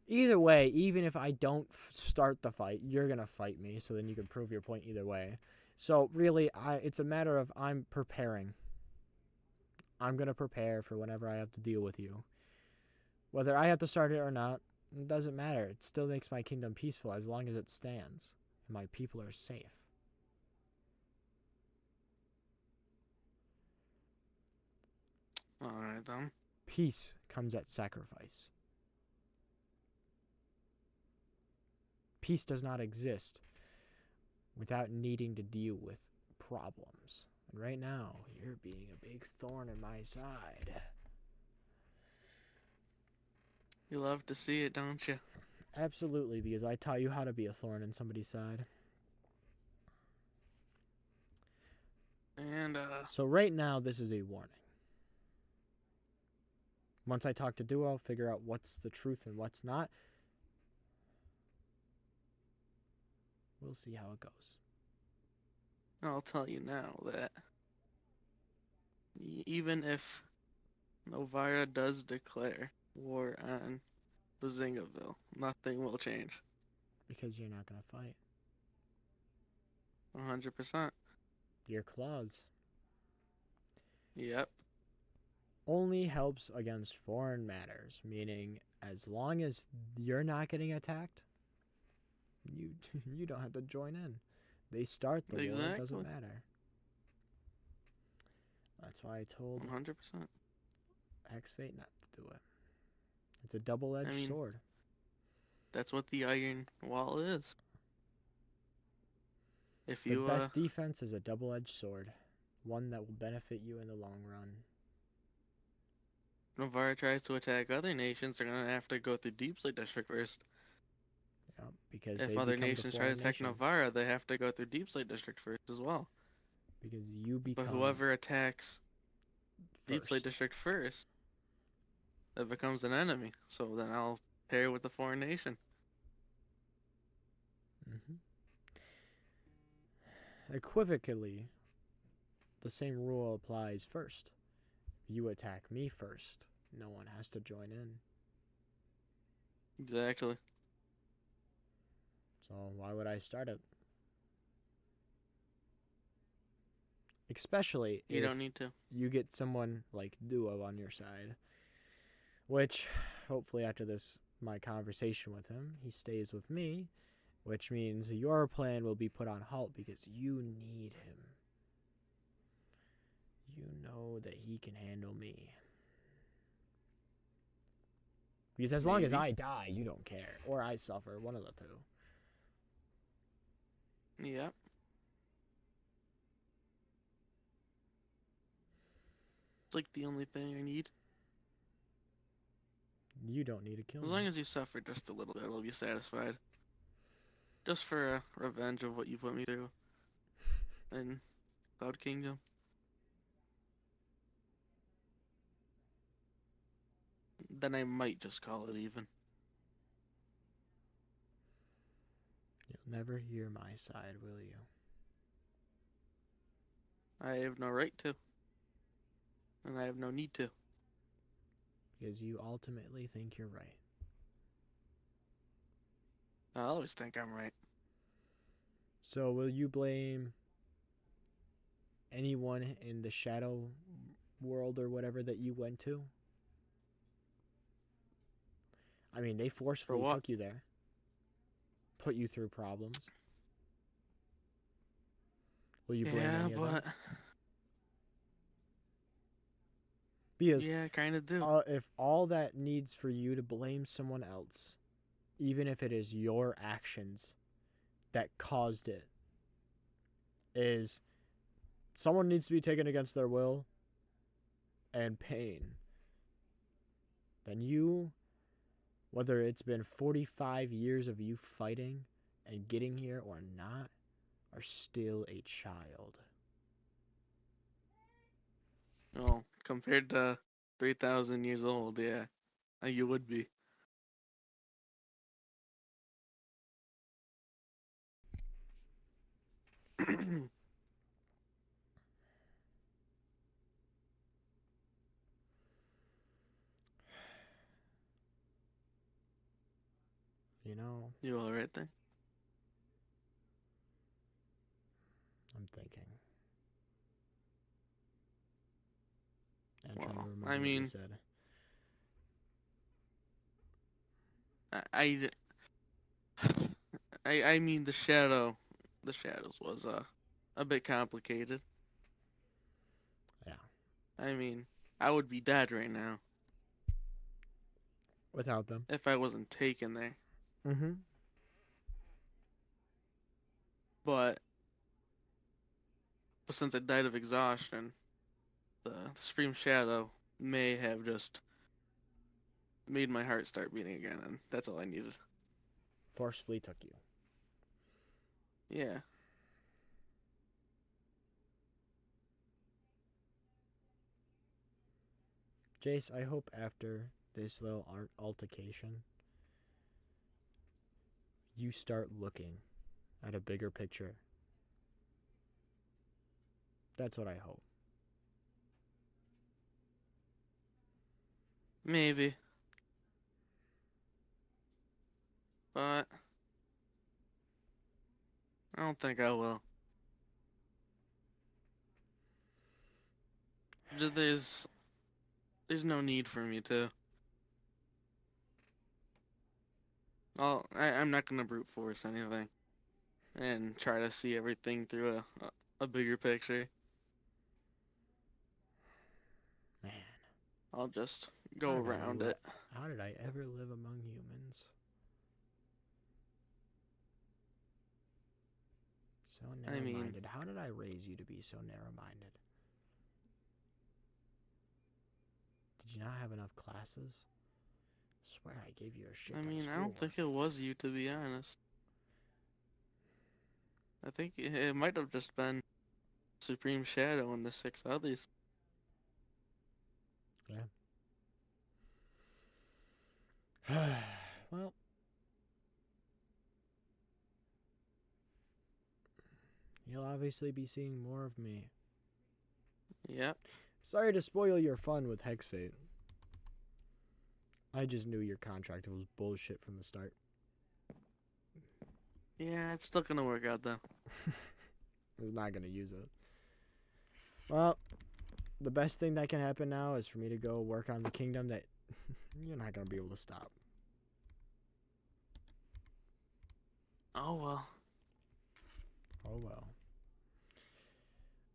S1: either way, even if I don't start the fight, you're going to fight me, so then you can prove your point either way. So, really, it's a matter of I'm preparing. I'm going to prepare for whenever I have to deal with you. Whether I have to start it or not, it doesn't matter. It still makes my kingdom peaceful as long as it stands and my people are safe.
S4: Alright then.
S1: Peace comes at sacrifice. Peace does not exist without needing to deal with problems. And right now, you're being a big thorn in my side.
S4: You love to see it, don't you?
S1: Absolutely, because I taught you how to be a thorn in somebody's side.
S4: And,
S1: So right now, this is a warning. Once I talk to Duo, figure out what's the truth and what's not, we'll see how it goes.
S4: I'll tell you now that even if Novara does declare war on Bazingaville, nothing will change.
S1: Because you're not going to fight.
S4: 100%.
S1: Your clause
S4: Yep.
S1: only helps against foreign matters, meaning as long as you're not getting attacked, you don't have to join in. They start the war, it doesn't
S4: Exactly.
S1: matter. That's why I told
S4: 100%.
S1: X-Fate not to do it. It's a double-edged sword.
S4: That's what the Iron Wall is. If
S1: The
S4: you,
S1: best defense is a double-edged sword. One that will benefit you in the long run.
S4: Novara tries to attack other nations, they're gonna have to go through Deep Slate District first.
S1: Yep, because
S4: If
S1: they
S4: other
S1: become the
S4: nations try to
S1: foreign
S4: attack
S1: nation.
S4: Novara, they have to go through Deep Slate District first as well.
S1: Because you become
S4: But whoever attacks Deep Slate
S1: first.
S4: District first, that becomes an enemy. So then I'll pair with the foreign nation.
S1: Equivocally, the same rule applies first. If you attack me first, no one has to join in.
S4: Exactly.
S1: So why would I start it? Especially
S4: You
S1: if
S4: don't need to.
S1: you get someone like Duo on your side. Which, hopefully after my conversation with him, he stays with me. Which means your plan will be put on halt because you need him. You know that he can handle me. Because as long as I die, you don't care. Or I suffer, one of the two.
S4: Yep. It's like the only thing I need.
S1: You don't need to kill
S4: As
S1: me.
S4: long as you suffer just a little bit, I'll be satisfied. Just for revenge of what you put me through in Cloud Kingdom. Then I might just call it even.
S1: You'll never hear my side, will you?
S4: I have no right to. And I have no need to.
S1: Because you ultimately think you're right.
S4: I always think I'm right.
S1: So will you blame anyone in the shadow world or whatever that you went to? I mean, they
S4: For
S1: forcefully
S4: what?
S1: took you there. Put you through problems. Will you blame
S4: Yeah,
S1: any of them?
S4: but...
S1: Because
S4: Yeah, I kinda do.
S1: if all that needs for you to blame someone else, even if it is your actions that caused it, is someone needs to be taken against their will and pain, then you, whether it's been 45 years of you fighting and getting here or not, are still a child.
S4: Well, compared to 3,000 years old, yeah. You would be.
S1: You know,
S4: You alright then?
S1: I'm thinking. I'm trying to
S4: Well,
S1: remember
S4: I
S1: what you
S4: mean,
S1: said.
S4: I, I mean the shadows was a bit complicated.
S1: Yeah.
S4: I mean, I would be dead right now
S1: Without them.
S4: if I wasn't taken there.
S1: Mm-hmm.
S4: But since I died of exhaustion, the Supreme Shadow may have just made my heart start beating again, and that's all I needed.
S1: Forcefully took you.
S4: Yeah.
S1: Jace, I hope after this little altercation, you start looking at a bigger picture. That's what I hope.
S4: Maybe. But I don't think I will. There's no need for me to. I'm not gonna brute force anything and try to see everything through a bigger picture.
S1: Man,
S4: I'll just go around it.
S1: how did I ever live among humans? So
S4: I mean,
S1: narrow-minded. How did I raise you to be so narrow-minded? Did you not have enough classes? Swear I gave you a shit ton of
S4: I don't
S1: schoolwork.
S4: think it was you, to be honest. I think it might have just been Supreme Shadow and the six others.
S1: Yeah. Well, you'll obviously be seeing more of me.
S4: Yep.
S1: Sorry to spoil your fun with Hex Fate. I just knew your contract was bullshit from the start.
S4: Yeah, it's still gonna work out though.
S1: I was not gonna use it. Well, the best thing that can happen now is for me to go work on the kingdom that you're not gonna be able to stop.
S4: Oh well.
S1: Oh well.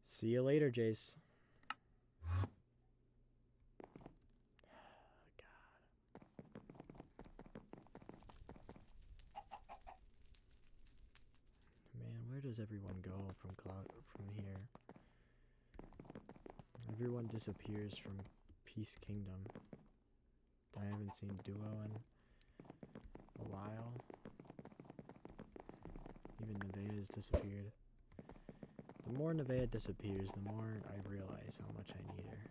S1: See you later, Jace. Man, where does everyone go from here? Everyone disappears from Peace Kingdom. I haven't seen Duo in a while. Even Nevaeh's disappeared. The more Nevaeh disappears, the more I realize how much I need her.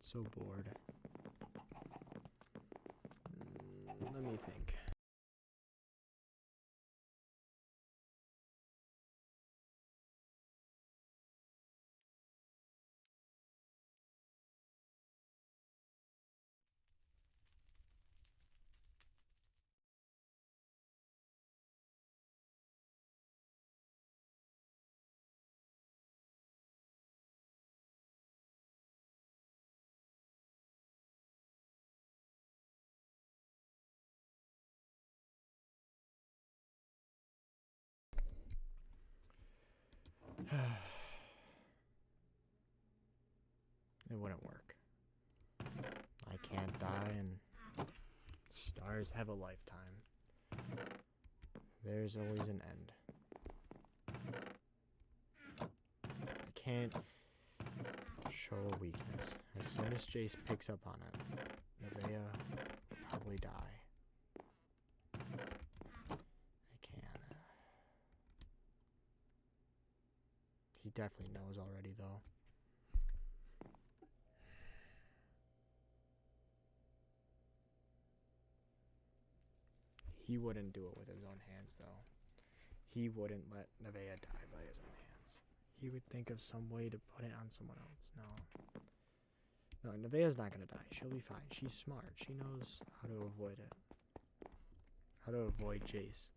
S1: So bored. Let me think. It wouldn't work. I can't die, and stars have a lifetime. There's always an end. I can't show a weakness. As soon as Jace picks up on it, Nevaeh will probably die. I can't. He definitely knows already, though. He wouldn't do it with his own hands, though. He wouldn't let Nevaeh die by his own hands. He would think of some way to put it on someone else. No, Nevaeh's not gonna die. She'll be fine. She's smart. She knows how to avoid it. How to avoid Jace.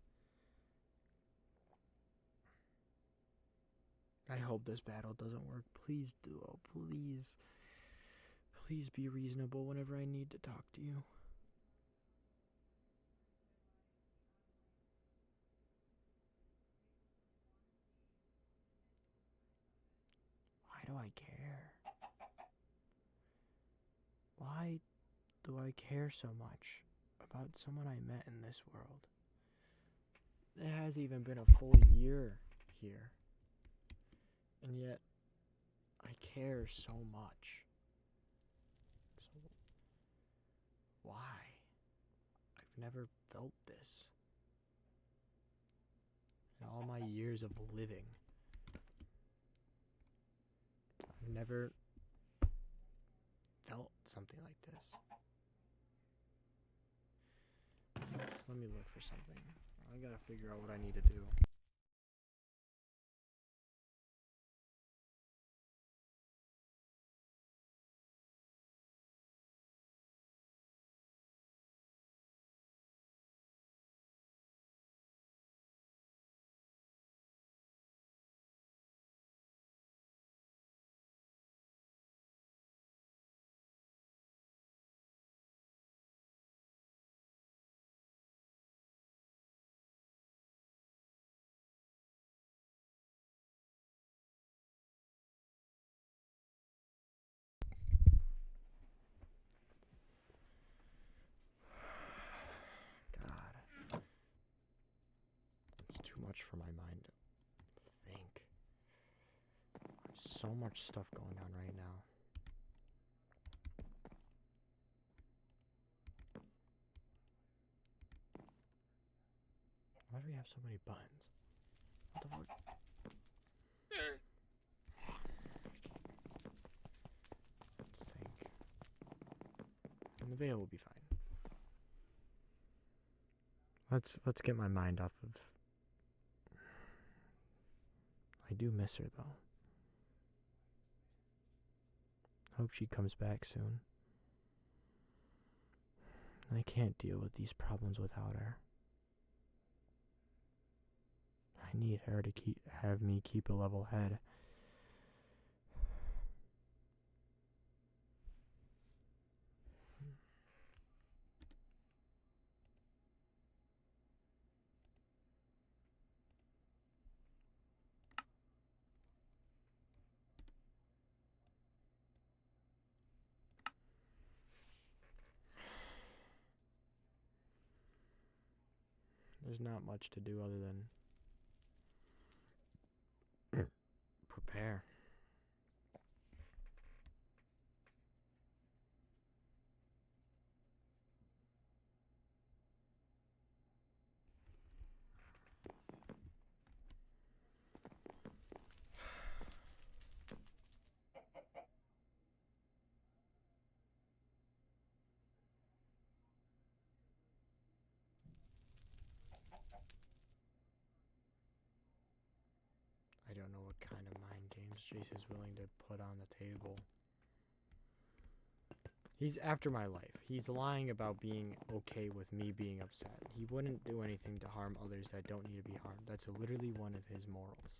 S1: I hope this battle doesn't work. Please, Duo. Please. Please be reasonable whenever I need to talk to you. Why do I care? Why do I care so much about someone I met in this world? It hasn't even been a full year here. And yet, I care so much. So, why? I've never felt this. In all my years of living, I've never felt something like this. Let me look for something. I gotta figure out what I need to do. God. It's too much for my mind to think. There's so much stuff going on right now. Why do we have so many buttons? What the fuck? Let's think. And the veil will be fine. Let's get my mind off of. I do miss her though. Hope she comes back soon. I can't deal with these problems without her. I need her to have me keep a level head. There's not much to do other than Prepare. I don't know what kind of mind games Jace is willing to put on the table. He's after my life. He's lying about being okay with me being upset. He wouldn't do anything to harm others that don't need to be harmed. That's literally one of his morals.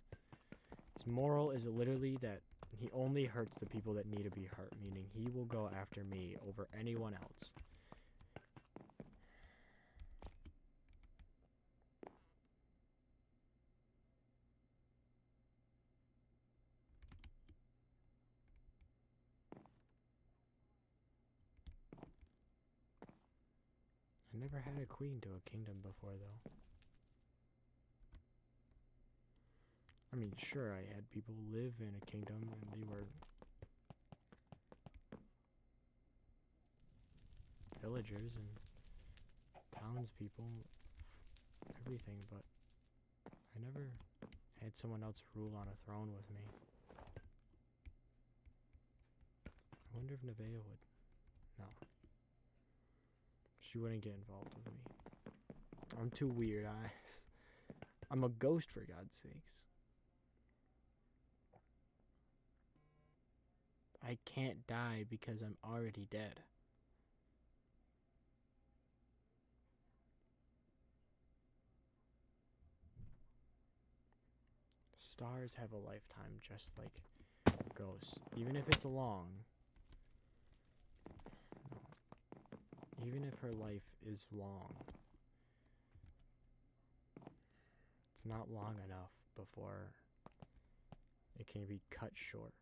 S1: His moral is literally that he only hurts the people that need to be hurt, meaning he will go after me over anyone else. I never had a queen to a kingdom before, though. I mean, sure, I had people live in a kingdom, and they were villagers and townspeople, everything, but I never had someone else rule on a throne with me. I wonder if Nevaeh would. No. She wouldn't get involved with me. I'm too weird, I'm a ghost, for God's sakes. I can't die because I'm already dead. Stars have a lifetime just like ghosts. Even if it's long. No. Even if her life is long. It's not long enough before it can be cut short.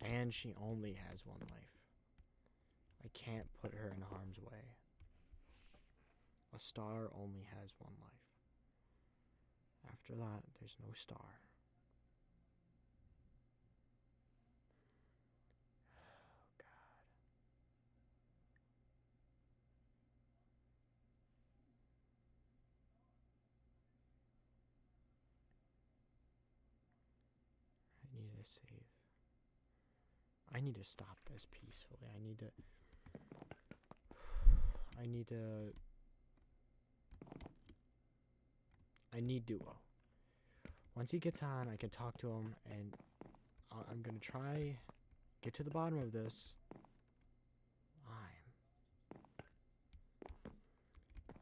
S1: And she only has one life. I can't put her in harm's way. A star only has one life. After that, there's no star. Oh, God. I need to save. I need to stop this peacefully. I need duo. Once he gets on, I can talk to him, and I'm gonna try get to the bottom of this.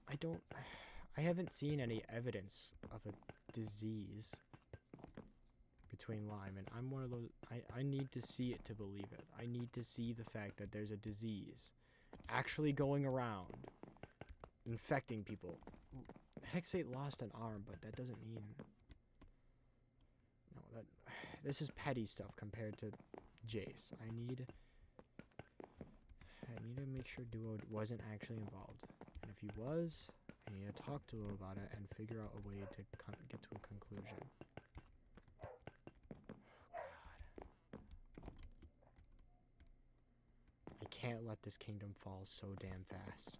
S1: I haven't seen any evidence of a disease between Lyme, and I'm one of those. I need to see it to believe it. I need to see the fact that there's a disease actually going around infecting people. Hexfate lost an arm, but that doesn't mean... No, this is petty stuff compared to Jace. I need to make sure Duo wasn't actually involved. And if he was, I need to talk to him about it and figure out a way to get to a conclusion. Oh, God. I can't let this kingdom fall so damn fast.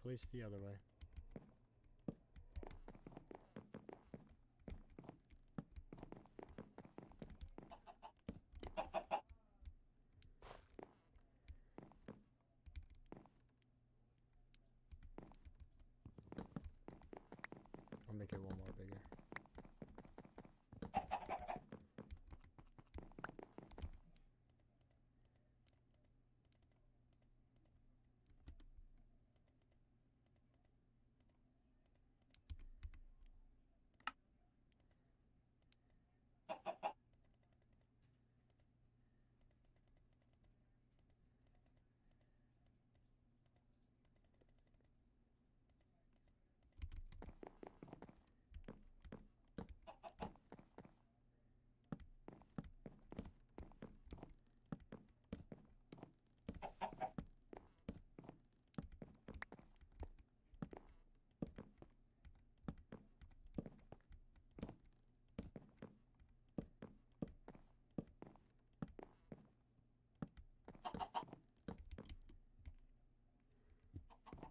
S1: placed the other way. I'll make it one more bigger.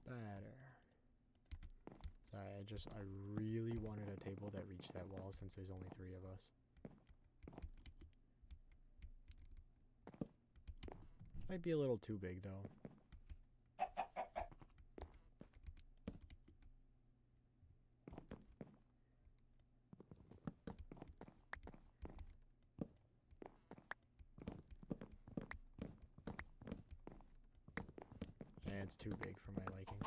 S1: Better. Sorry, I really wanted a table that reached that wall since there's only 3 of us. Might be a little too big though. Yeah, it's too big for my liking.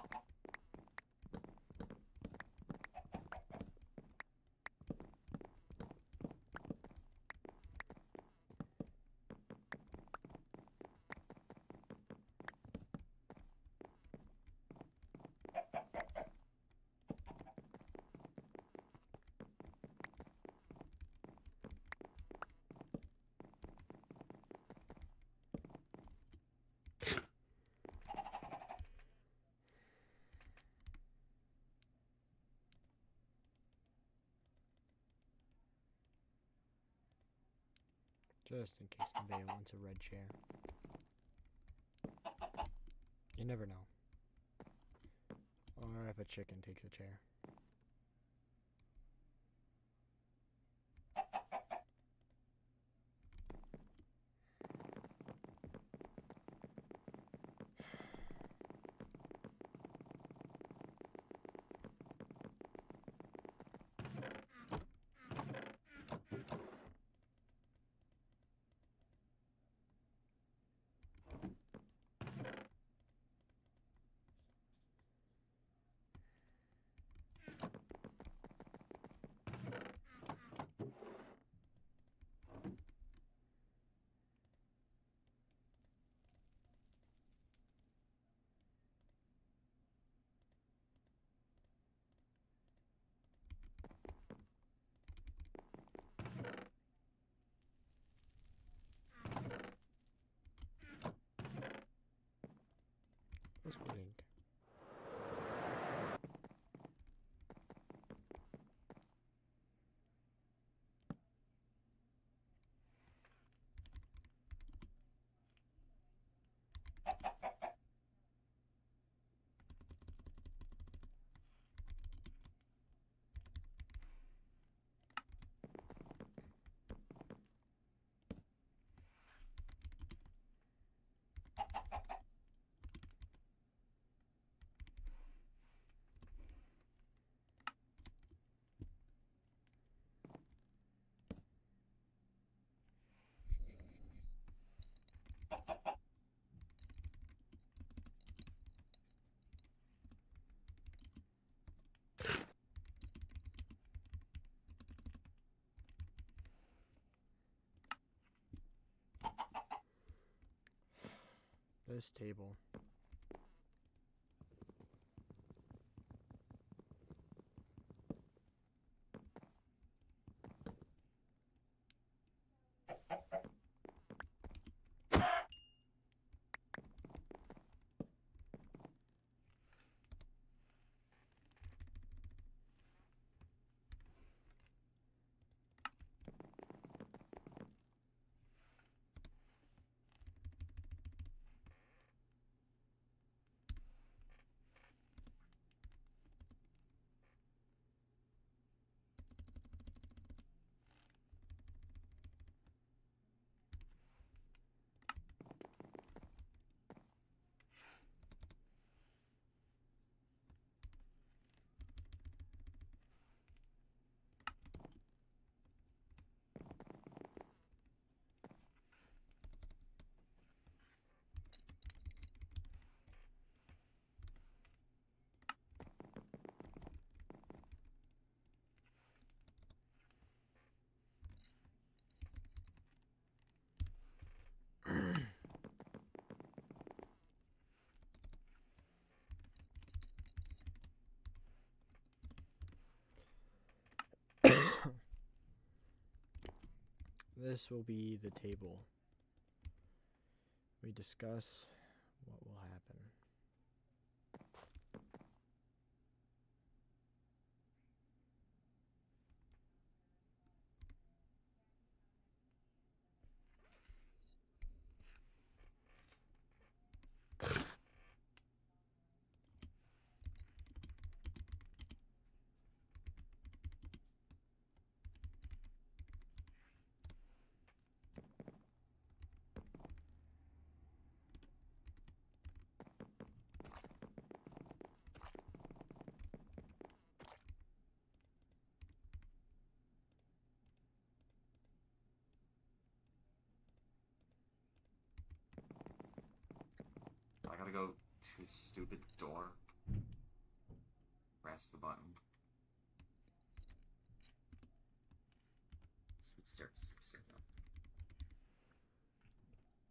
S1: Just in case anybody wants a red chair. You never know. Or if a chicken takes a chair. That's good ink. This table. This will be the table. We discuss what will happen.
S2: I gotta go to a stupid door. Press the button. Stupid stairs.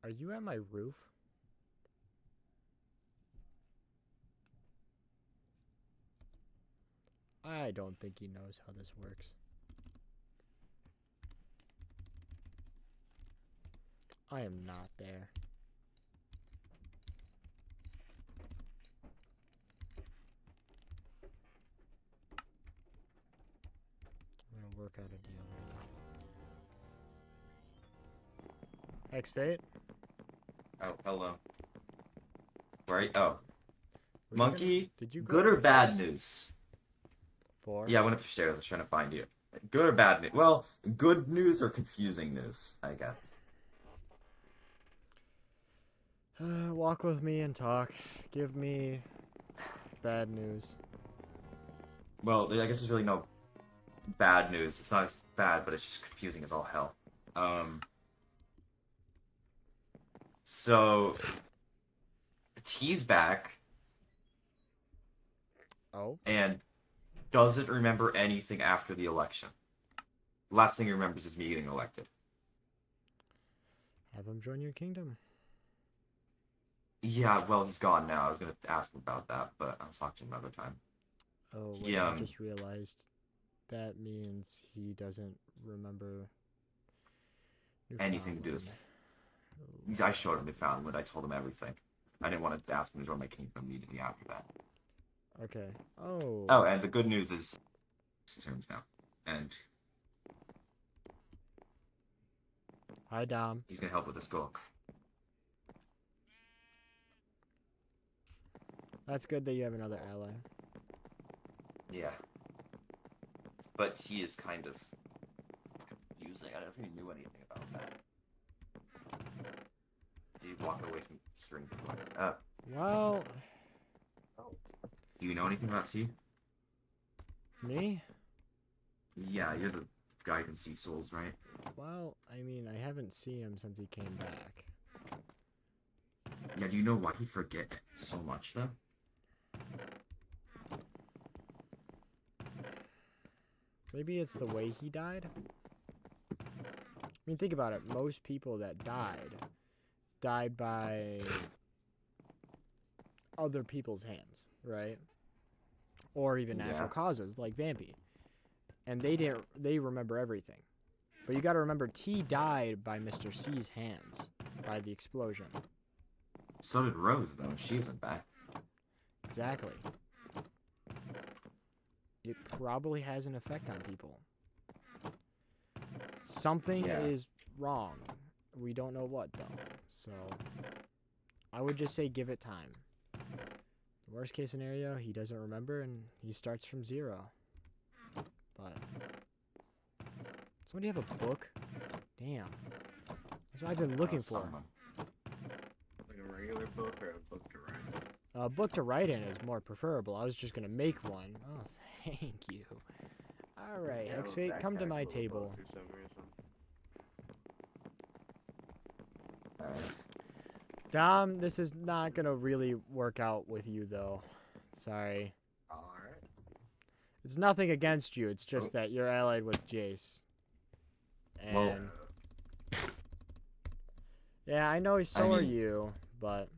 S1: Are you at my roof? I don't think he knows how this works. I am not there. I'm gonna work out a deal right now. X-Fate?
S2: Oh, hello. Right? Oh.
S1: Were you
S2: Monkey,
S1: did you go
S2: good or
S1: upstairs?
S2: bad news?
S1: For?
S2: Yeah, I went up the stairs. I was trying to find you. Good or bad news? Well, good news or confusing news, I guess.
S1: Walk with me and talk. Give me bad news.
S2: Well, I guess there's really no bad news. It's not as bad, but it's just confusing as all hell. So T's back
S1: Oh?
S2: and doesn't remember anything after the election. Last thing he remembers is me getting elected.
S1: Have him join your kingdom.
S2: Yeah, well, he's gone now. I was gonna ask him about that, but I'll talk to him another time.
S1: Oh, wait,
S2: Yeah.
S1: I just realized that means he doesn't remember
S2: Anything to do with...
S1: Newfoundland.
S2: I showed him Newfoundland. I told him everything. I didn't want to ask him to join my kingdom immediately after that.
S1: Okay. Oh.
S2: Oh, and the good news is... terms now. And
S1: Hi, Dom.
S2: he's gonna help with the school.
S1: That's good that you have another ally.
S2: Yeah. But he is kind of confusing. I don't know if he knew anything about that. He walked away from hearing the
S1: Well,
S2: do you know anything about T?
S1: me?
S2: Yeah, you're the guy who can see souls, right?
S1: Well, I mean, I haven't seen him since he came back.
S2: Yeah, do you know why he forget so much, though?
S1: Maybe it's the way he died? I mean, think about it. Most people that died by other people's hands, right? Or even natural
S2: Yeah.
S1: causes, like Vampy. And they remember everything. But you gotta remember, T died by Mr. C's hands, by the explosion.
S2: So did Rose, though. She isn't back.
S1: Exactly. It probably has an effect on people. Something
S2: Yeah.
S1: is wrong. We don't know what, though. So, I would just say give it time. Worst case scenario, he doesn't remember and he starts from zero. But, somebody have a book? Damn. That's what I've been looking for.
S2: Someone.
S5: Like a regular book or a book to write?
S1: A book to write in is more preferable. I was just gonna make one. Oh, thank you. Alright,
S5: Yeah,
S1: X-Fate,
S5: a
S1: come to
S5: backpack
S1: my
S5: full of
S1: table.
S5: books or something or something.
S2: Alright.
S1: Dom, this is not gonna really work out with you, though. Sorry.
S5: Alright.
S1: It's nothing against you. It's just that you're allied with Jace. And
S2: Well-
S1: yeah, I know so are
S2: mean-
S1: you, but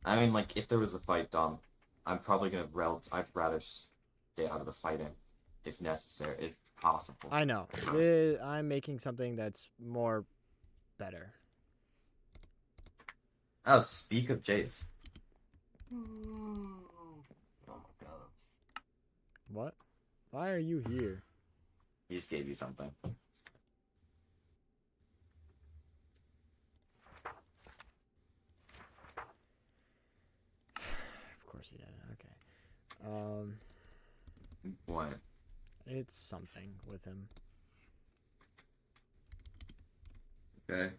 S2: I mean, like, if there was a fight, Dom, I'm probably gonna I'd rather stay out of the fighting if necessary, if possible.
S1: I know. I'm making something that's more better.
S2: Oh, speak of Jace.
S5: Oh my god.
S1: What? Why are you here?
S2: He just gave you something.
S1: Of course he did. Okay.
S2: What?
S1: It's something with him.
S2: Okay.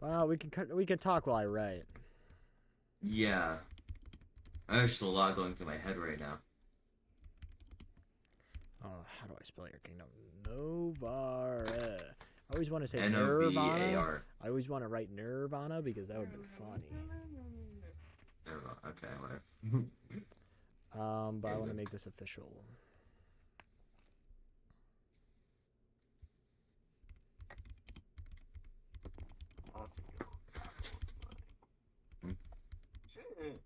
S1: Well, we can talk while I write.
S2: Yeah. There's just a lot going through my head right now.
S1: Oh, how do I spell your kingdom? Novara. I always want to say
S2: Novara.
S1: Nirvana. I always want to write Nirvana because that would be funny.
S2: Okay, whatever.
S1: But I want to make this official.
S5: Awesome, yo.
S2: Hmm?
S5: Shit.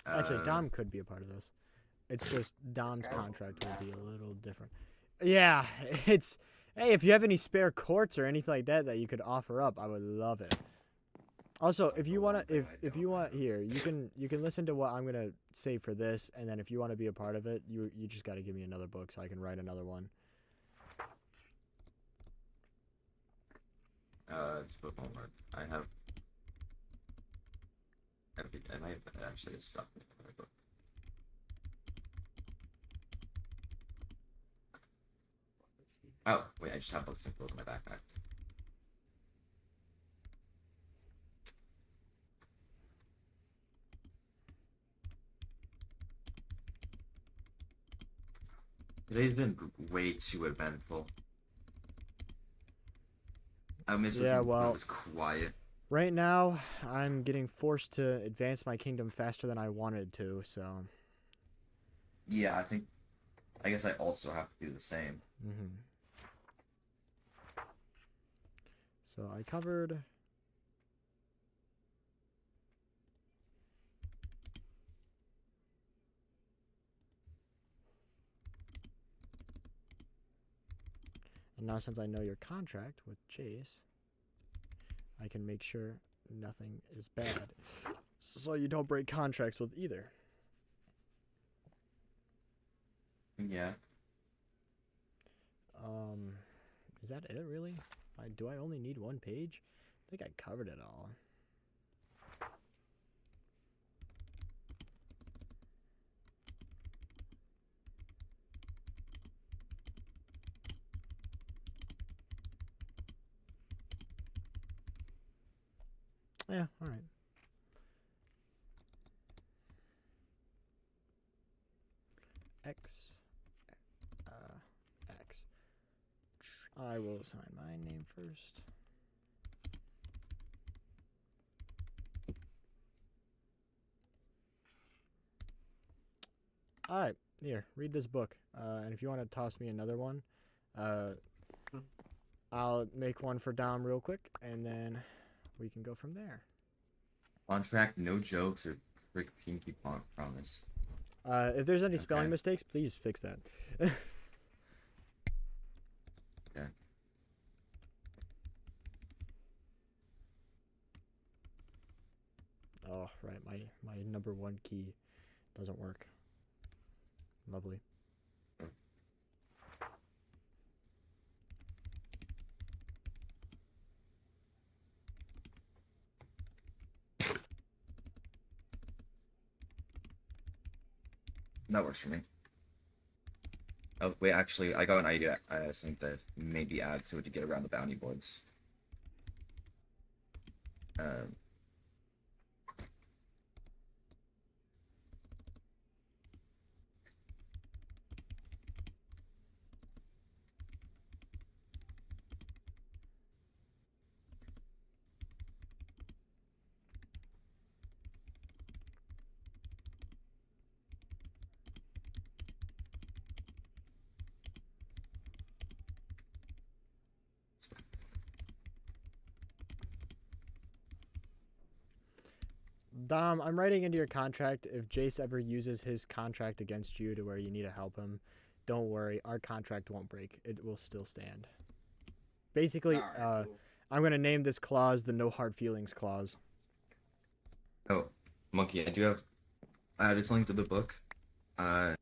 S1: Actually, Dom could be a part of this. It's just Dom's contract would be a little different. Yeah, it's. Hey, if you have any spare quartz or anything like that that you could offer up, I would love it. Also, if you wanna, if you want here, you can listen to what I'm gonna say for this, and then if you want to be a part of it, you just got to give me another book so I can write another one.
S2: It's book homework. I have. I might have actually stuff in my book. Oh, wait, I just have books and clothes in my backpack. Today's been way too eventful. I miss
S1: Yeah,
S2: when
S1: well,
S2: it was quiet.
S1: right now I'm getting forced to advance my kingdom faster than I wanted to, so.
S2: Yeah, I guess I also have to do the same.
S1: So I covered. And now since I know your contract with Chase, I can make sure nothing is bad. So you don't break contracts with either.
S2: Yeah.
S1: Is that it really? Do I only need one page? I think I covered it all. Yeah, all right. X. X. I will assign my name first. All right, here, read this book. And if you want to toss me another one, I'll make one for Dom real quick, and then we can go from there.
S2: Contract, no jokes or trick pinky promise.
S1: If there's any spelling
S2: Okay.
S1: mistakes, please fix that.
S2: Yeah.
S1: Oh, right, my number one key doesn't work. Lovely.
S2: That works for me. Oh, wait, actually, I got an idea. I think that maybe add to it to get around the bounty boards.
S1: Dom, I'm writing into your contract. If Jace ever uses his contract against you to where you need to help him, don't worry. Our contract won't break. It will still stand. Basically,
S5: Alright, cool.
S1: I'm going to name this clause the no hard feelings clause.
S2: Oh, Monkey, I added something to the book. You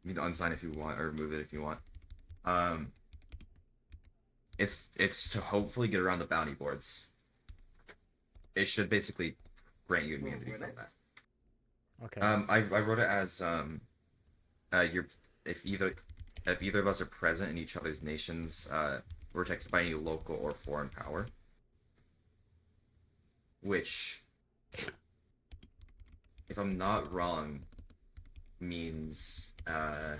S2: need to unsign if you want, or remove it if you want. It's to hopefully get around the bounty boards. It should basically grant you immunity
S5: Will
S2: from
S5: it?
S2: that.
S1: Okay.
S2: I wrote it as if either of us are present in each other's nations, we're protected by any local or foreign power. Which, if I'm not wrong, means that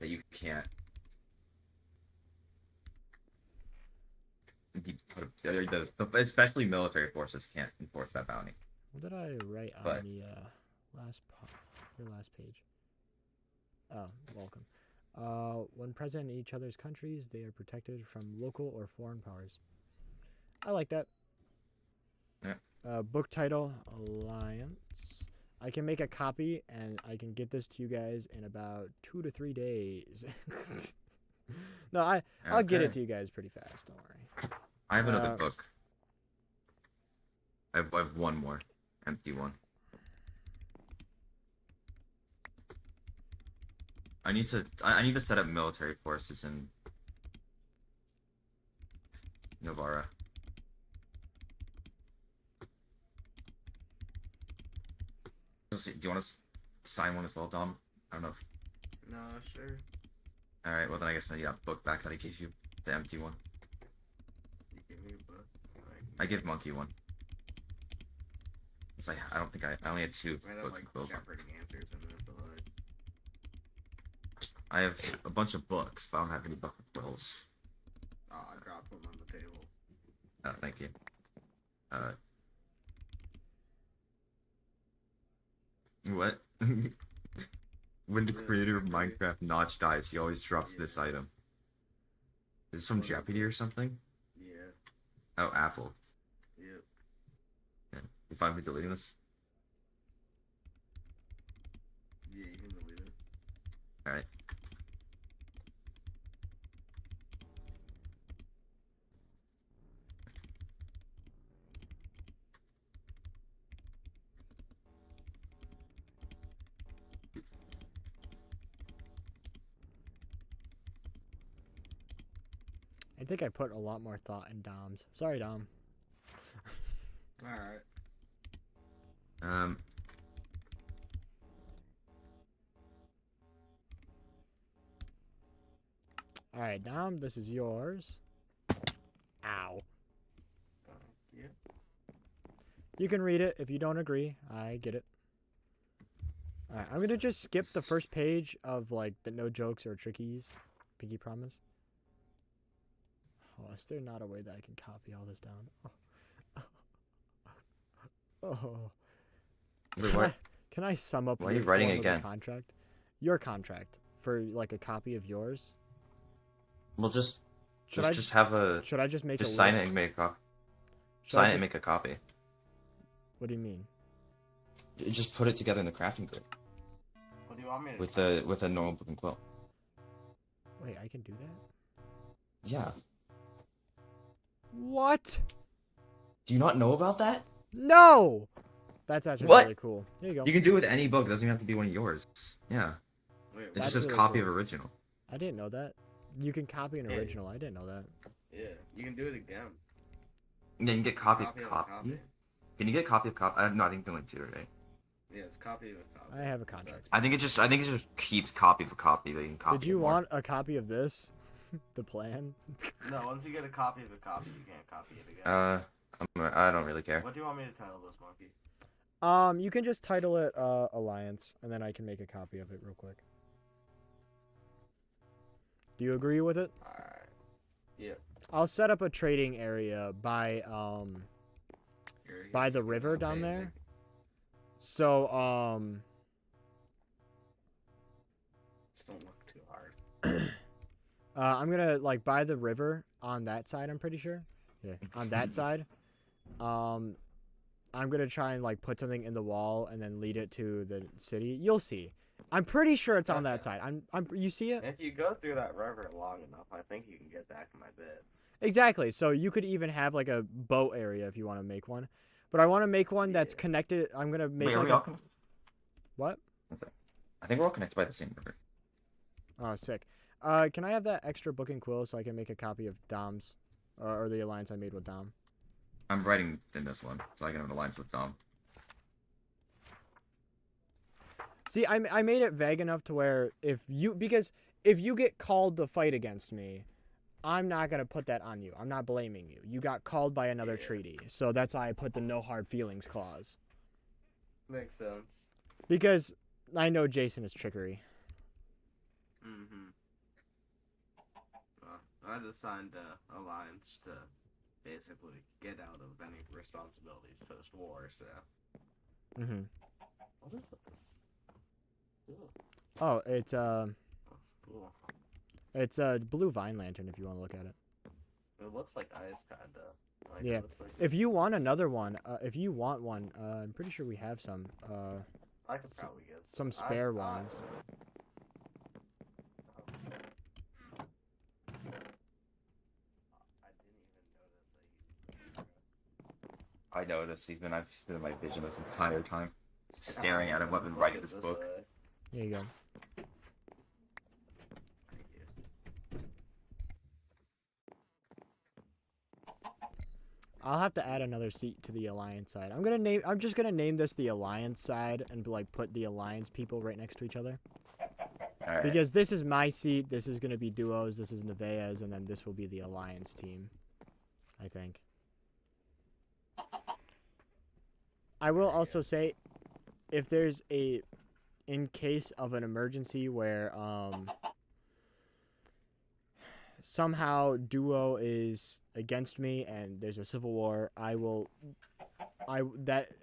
S2: you can't especially military forces can't enforce that bounty.
S1: What did I write on
S2: But-
S1: the your last page? Oh, welcome. When present in each other's countries, they are protected from local or foreign powers. I like that.
S2: Yeah.
S1: Book title, Alliance. I can make a copy, and I can get this to you guys in about 2 to 3 days. No, I'll get it
S2: Okay.
S1: to you guys pretty fast. Don't worry.
S2: I have another
S1: Uh,
S2: book. I have one more empty one. I need to set up military forces in Novara. Do you want to sign one as well, Dom? I don't know if...
S5: No, sure.
S2: Alright, well then I guess I need that book back that I gave you. The empty one.
S5: You give me a book.
S2: I give Monkey one. It's like, I don't think I only had 2
S5: I have
S2: book
S5: like
S2: quills.
S5: shepherding answers in there, but like,
S2: I have a bunch of books, but I don't have any book quills.
S5: oh, I dropped one on the table.
S2: Oh, thank you. What? When the creator of Minecraft Notch dies, he always drops this item. Is this from
S5: What is
S2: Jeopardy
S5: it?
S2: or something?
S5: Yeah.
S2: Oh, Apple.
S5: Yep.
S2: Yeah. You find me deleting this?
S5: Yeah, you can delete it.
S2: Alright.
S1: I think I put a lot more thought in Dom's. Sorry, Dom.
S5: Alright.
S1: All right, Dom, this is yours. Ow.
S5: Yeah.
S1: You can read it if you don't agree. I get it. All right, I'm gonna just skip the first page of like the no jokes or trickies. Pinky promise. Oh, is there not a way that I can copy all this down? Oh.
S2: Wait, what?
S1: Can I sum up
S2: Why are you
S1: your
S2: writing
S1: form of the
S2: again?
S1: contract? Your contract for like a copy of yours.
S2: Well, just
S1: Should I
S2: just have a
S1: should I just make
S2: just
S1: a
S2: sign
S1: list?
S2: it and make a copy.
S1: Should I
S2: Sign it
S1: ju-
S2: and make a copy.
S1: What do you mean?
S2: Just put it together in the crafting grid
S5: What do you want me to
S2: with a normal book and quill.
S1: Wait, I can do that?
S2: Yeah.
S1: What?
S2: Do you not know about that?
S1: No! That's actually
S2: What?
S1: really cool. Here you go.
S2: You can do it with any book. It doesn't even have to be one of yours. Yeah.
S5: Wait,
S2: It's
S1: That's
S2: just says
S1: really
S2: copy
S1: cool.
S2: of original.
S1: I didn't know that. You can copy an
S5: Hey.
S1: original. I didn't know that.
S5: yeah, you can do it again.
S2: Yeah, you can get copy of
S5: of a
S2: copy. Can you get copy of copy? No, I think you can only 2, right?
S5: Yeah, it's copy of a copy.
S1: I have a
S5: So
S1: contract.
S2: I think it just keeps copy of a copy, but you can copy.
S1: Did you
S2: more.
S1: want a copy of this? The plan?
S5: No, once you get a copy of a copy, you can't copy it again.
S2: I don't really care.
S5: What do you want me to title this monkey?
S1: You can just title it Alliance, and then I can make a copy of it real quick. Do you agree with it?
S5: Alright. Yeah.
S1: I'll set up a trading area by the river down there. So
S5: Just don't look too hard.
S1: I'm gonna like by the river on that side. I'm pretty sure. here on that side. I'm gonna try and like put something in the wall and then lead it to the city. You'll see. I'm pretty sure it's on that
S5: Okay.
S1: side. You see it?
S5: If you go through that river long enough, I think you can get back to my bits.
S1: Exactly. So you could even have like a boat area if you want to make one. But I want to make one that's
S5: Yeah.
S1: connected. I'm gonna make
S2: Wait, are
S1: like
S2: we
S1: a,
S2: all connected?
S1: what?
S2: I think we're all connected by the same river.
S1: Oh, sick. Can I have that extra book and quill so I can make a copy of Dom's, or the alliance I made with Dom?
S2: I'm writing in this one, so I can have an alliance with Dom.
S1: See, I made it vague enough to where because if you get called to fight against me, I'm not gonna put that on you. I'm not blaming you. You got called by another
S5: Yeah.
S1: treaty, so that's why I put the no hard feelings clause.
S5: Makes sense.
S1: Because I know Jason is trickery.
S5: Mm-hmm. I just signed the alliance to basically get out of any responsibilities post-war, so...
S1: Mm-hmm.
S5: What is this? Ooh,
S1: Oh, it's
S5: that's cool.
S1: it's a blue vine lantern if you want to look at it.
S5: It looks like ice, kinda. Like,
S1: Yeah.
S5: It looks like
S1: If you want another one, if you want one, I'm pretty sure we have some.
S5: I could probably get
S1: Some spare
S5: I
S1: ones.
S5: didn't even notice that you.
S2: I noticed he's been in my vision this entire time, staring at him. I've been writing this book.
S1: Here you go.
S5: Thank you.
S1: I'll have to add another seat to the alliance side. I'm just gonna name this the alliance side and like put the alliance people right next to each other.
S2: All right.
S1: Because this is my seat, this is gonna be duos, this is Nevaeh's, and then this will be the alliance team. I think. I will also say, if there's in case of an emergency where somehow duo is against me and there's a civil war,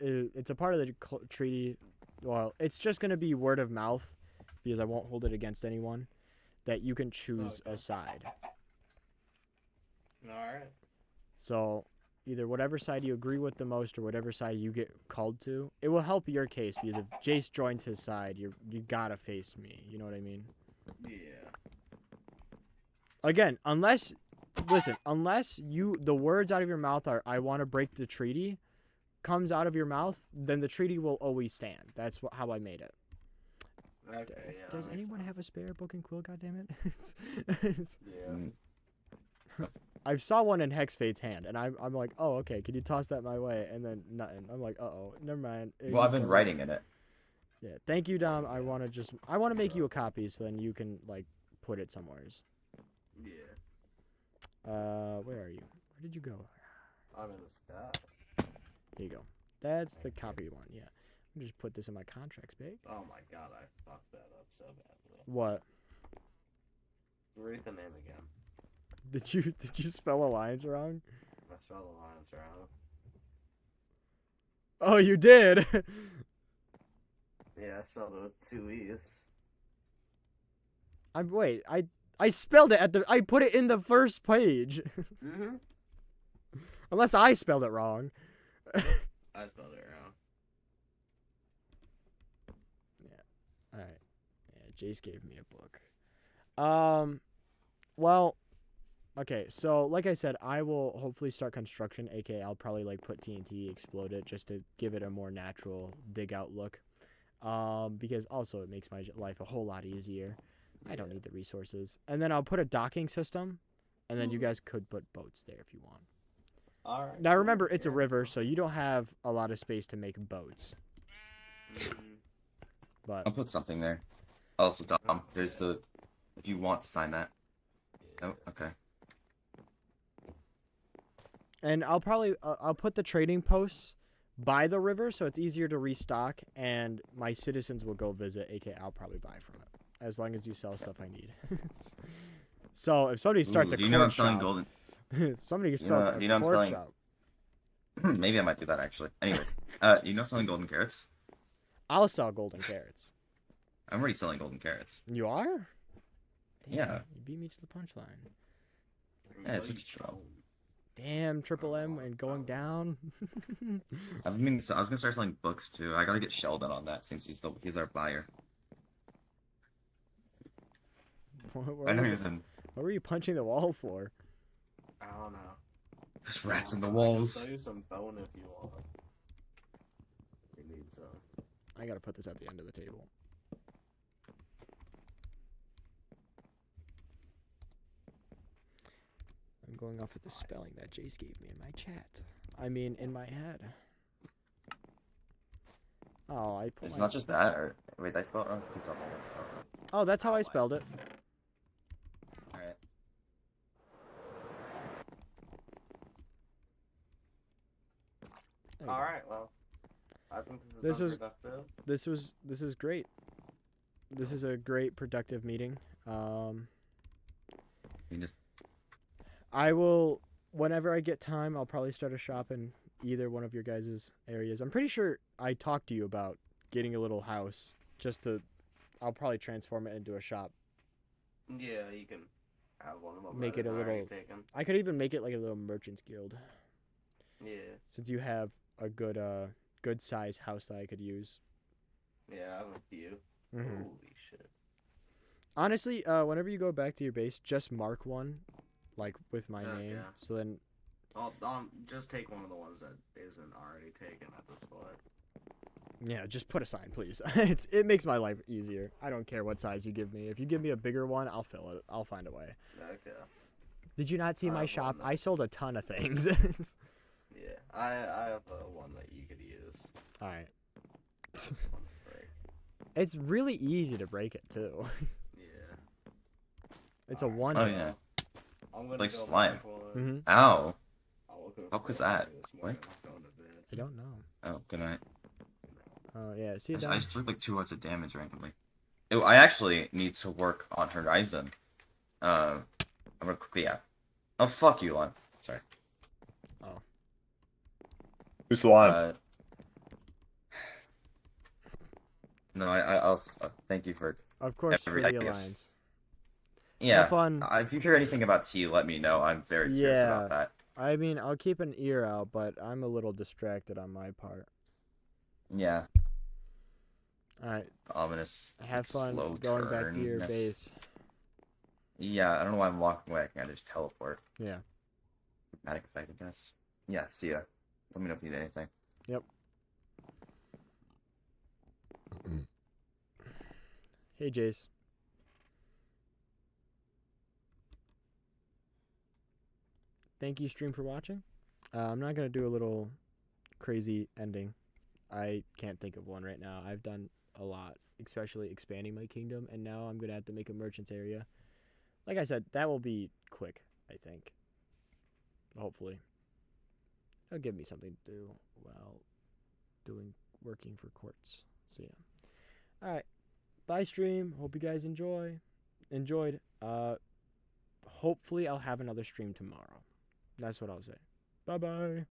S1: it's a part of the treaty. Well, it's just gonna be word of mouth because I won't hold it against anyone. That you can choose a side.
S5: All right.
S1: So either whatever side you agree with the most or whatever side you get called to, it will help your case because if Jace joins his side, you gotta face me. You know what I mean?
S5: Yeah.
S1: Again, unless the words out of your mouth are "I want to break the treaty," comes out of your mouth, then the treaty will always stand. That's how I made it.
S5: Okay. Yeah,
S1: Does
S5: that makes
S1: anyone have a
S5: sense.
S1: spare book and quill? Goddammit!
S5: Yeah.
S1: I saw one in Hex Fate's hand, and I'm like, oh, okay, could you toss that my way? And then nothing. I'm like, uh-oh, never mind.
S2: Well, I've been writing in it.
S1: Yeah, thank you, Dom. I want to make you a copy so then you can, like, put it somewheres.
S5: Yeah.
S1: Where are you? Where did you go?
S5: I'm in the sky.
S1: Here you go. That's the copy one, yeah. Let me just put this in my contracts, babe.
S5: Oh my god, I fucked that up so badly.
S1: What?
S5: Read the name again.
S1: Did you spell alliance wrong?
S5: I spelled alliance wrong.
S1: Oh, you did!
S5: Yeah, I spelled it with 2 E's.
S1: Wait, I spelled it I put it in the first page.
S5: Mm-hmm.
S1: Unless I spelled it wrong.
S5: I spelled it wrong.
S1: Alright. Yeah, Jace gave me a book. Well, okay, so like I said, I will hopefully start construction, aka I'll probably like put TNT, explode it, just to give it a more natural dig out look. Because also it makes my life a whole lot easier. I don't need the resources. And then I'll put a docking system, and then you guys could put boats there if you want.
S5: Alright.
S1: Now remember, it's a river, so you don't have a lot of space to make boats. But
S2: I'll put something there. Also, Dom, there's the. If you want to sign that. Oh, okay.
S1: and I'll probably I'll put the trading posts by the river, so it's easier to restock, and my citizens will go visit. aka I'll probably buy from it as long as you sell stuff I need. So if somebody starts
S2: Ooh,
S1: a
S2: do you know I'm
S1: court
S2: selling
S1: shop,
S2: golden?
S1: somebody sells
S2: you know
S1: a
S2: I'm
S1: court
S2: selling-
S1: shop.
S2: Maybe I might do that actually. Anyways, you know selling golden carrots?
S1: I'll sell golden carrots.
S2: I'm already selling golden carrots.
S1: You are? Damn,
S2: Yeah.
S1: You beat me to the punchline.
S2: Yeah, it's just
S1: Damn, Triple M and going down.
S2: I was gonna start selling books too. I gotta get Sheldon on that since he's our buyer. I know he's in.
S1: What were you punching the wall for?
S5: I don't know.
S2: There's rats in
S5: I
S2: the
S5: can
S2: walls.
S5: sell you some bone if you want. You need some.
S1: I gotta put this at the end of the table. I'm going off with the spelling that Jace gave me in my chat. I mean, in my head. Oh, I put
S2: It's
S1: my...
S2: not just that, or wait, I spelled it wrong. Please don't hold it.
S1: Oh, that's how I spelled it.
S2: Alright.
S1: There you go.
S5: All right. Well, I think this
S1: This
S5: is
S1: was-
S5: productive.
S1: This is great. This is a great productive meeting.
S2: You just
S1: I will, whenever I get time, I'll probably start a shop in either one of your guys' areas. I'm pretty sure I talked to you about getting a little house just to, I'll probably transform it into a shop.
S5: Yeah, you can have one of them.
S1: Make
S5: that
S1: it a
S5: is already
S1: little-
S5: taken.
S1: I could even make it like a little merchant's guild,
S5: Yeah.
S1: since you have a good size house that I could use.
S5: Yeah, I have a few.
S1: Mhm.
S5: Holy shit.
S1: Honestly, whenever you go back to your base, just mark one, like with my
S5: Okay.
S1: name. So then,
S5: I'll just take one of the ones that isn't already taken at this point.
S1: yeah, just put a sign, please. It makes my life easier. I don't care what size you give me. If you give me a bigger one, I'll fill it. I'll find a way.
S5: Okay.
S1: Did you not see
S5: I
S1: my
S5: have
S1: shop?
S5: one that-
S1: I sold a ton of things.
S5: Yeah, I have one that you could use.
S1: All right.
S5: One to break.
S1: It's really easy to break it too.
S5: Yeah.
S1: It's a
S5: Alright.
S1: one.
S2: Oh
S1: hit.
S2: yeah.
S5: I'm gonna
S2: Like
S5: go
S2: slime.
S5: back one.
S1: Mhm.
S2: Ow.
S5: I'll look over
S2: Fuck was
S5: it
S2: that?
S5: this
S2: What?
S5: morning. I'm going to bed.
S1: I don't know.
S2: Oh, good night.
S1: Oh yeah. See
S2: I
S1: you
S2: just, I
S1: down.
S2: just took like 2 hours of damage randomly. Ew, I actually need to work on Horizon. I'm gonna quickly Oh fuck you, Lon. Sorry.
S6: Who's the line?
S2: No, I'll thank you for.
S1: Of course, for
S2: I
S1: the
S2: guess.
S1: alliance.
S2: Yeah.
S1: Have fun.
S2: If you hear anything about T, let me know. I'm very curious
S1: Yeah.
S2: about that.
S1: I mean, I'll keep an ear out, but I'm a little distracted on my part.
S2: Yeah.
S1: All right.
S2: Ominous.
S1: Have fun
S2: slow
S1: going back to your
S2: turnness.
S1: base.
S2: Yeah, I don't know why I'm walking away. I can just teleport.
S1: Yeah.
S2: Dramatic effect, I guess. Yeah, see ya. Let me know if you need anything.
S1: Yep. Hey, Jace. Thank you, stream, for watching. I'm not going to do a little crazy ending. I can't think of one right now. I've done a lot, especially expanding my kingdom, and now I'm going to have to make a merchant's area. Like I said, that will be quick, I think. Hopefully. It'll give me something to do while working for courts. So, yeah. All right. Bye, stream. Hope you guys enjoyed. Hopefully I'll have another stream tomorrow. That's what I'll say. Bye-bye.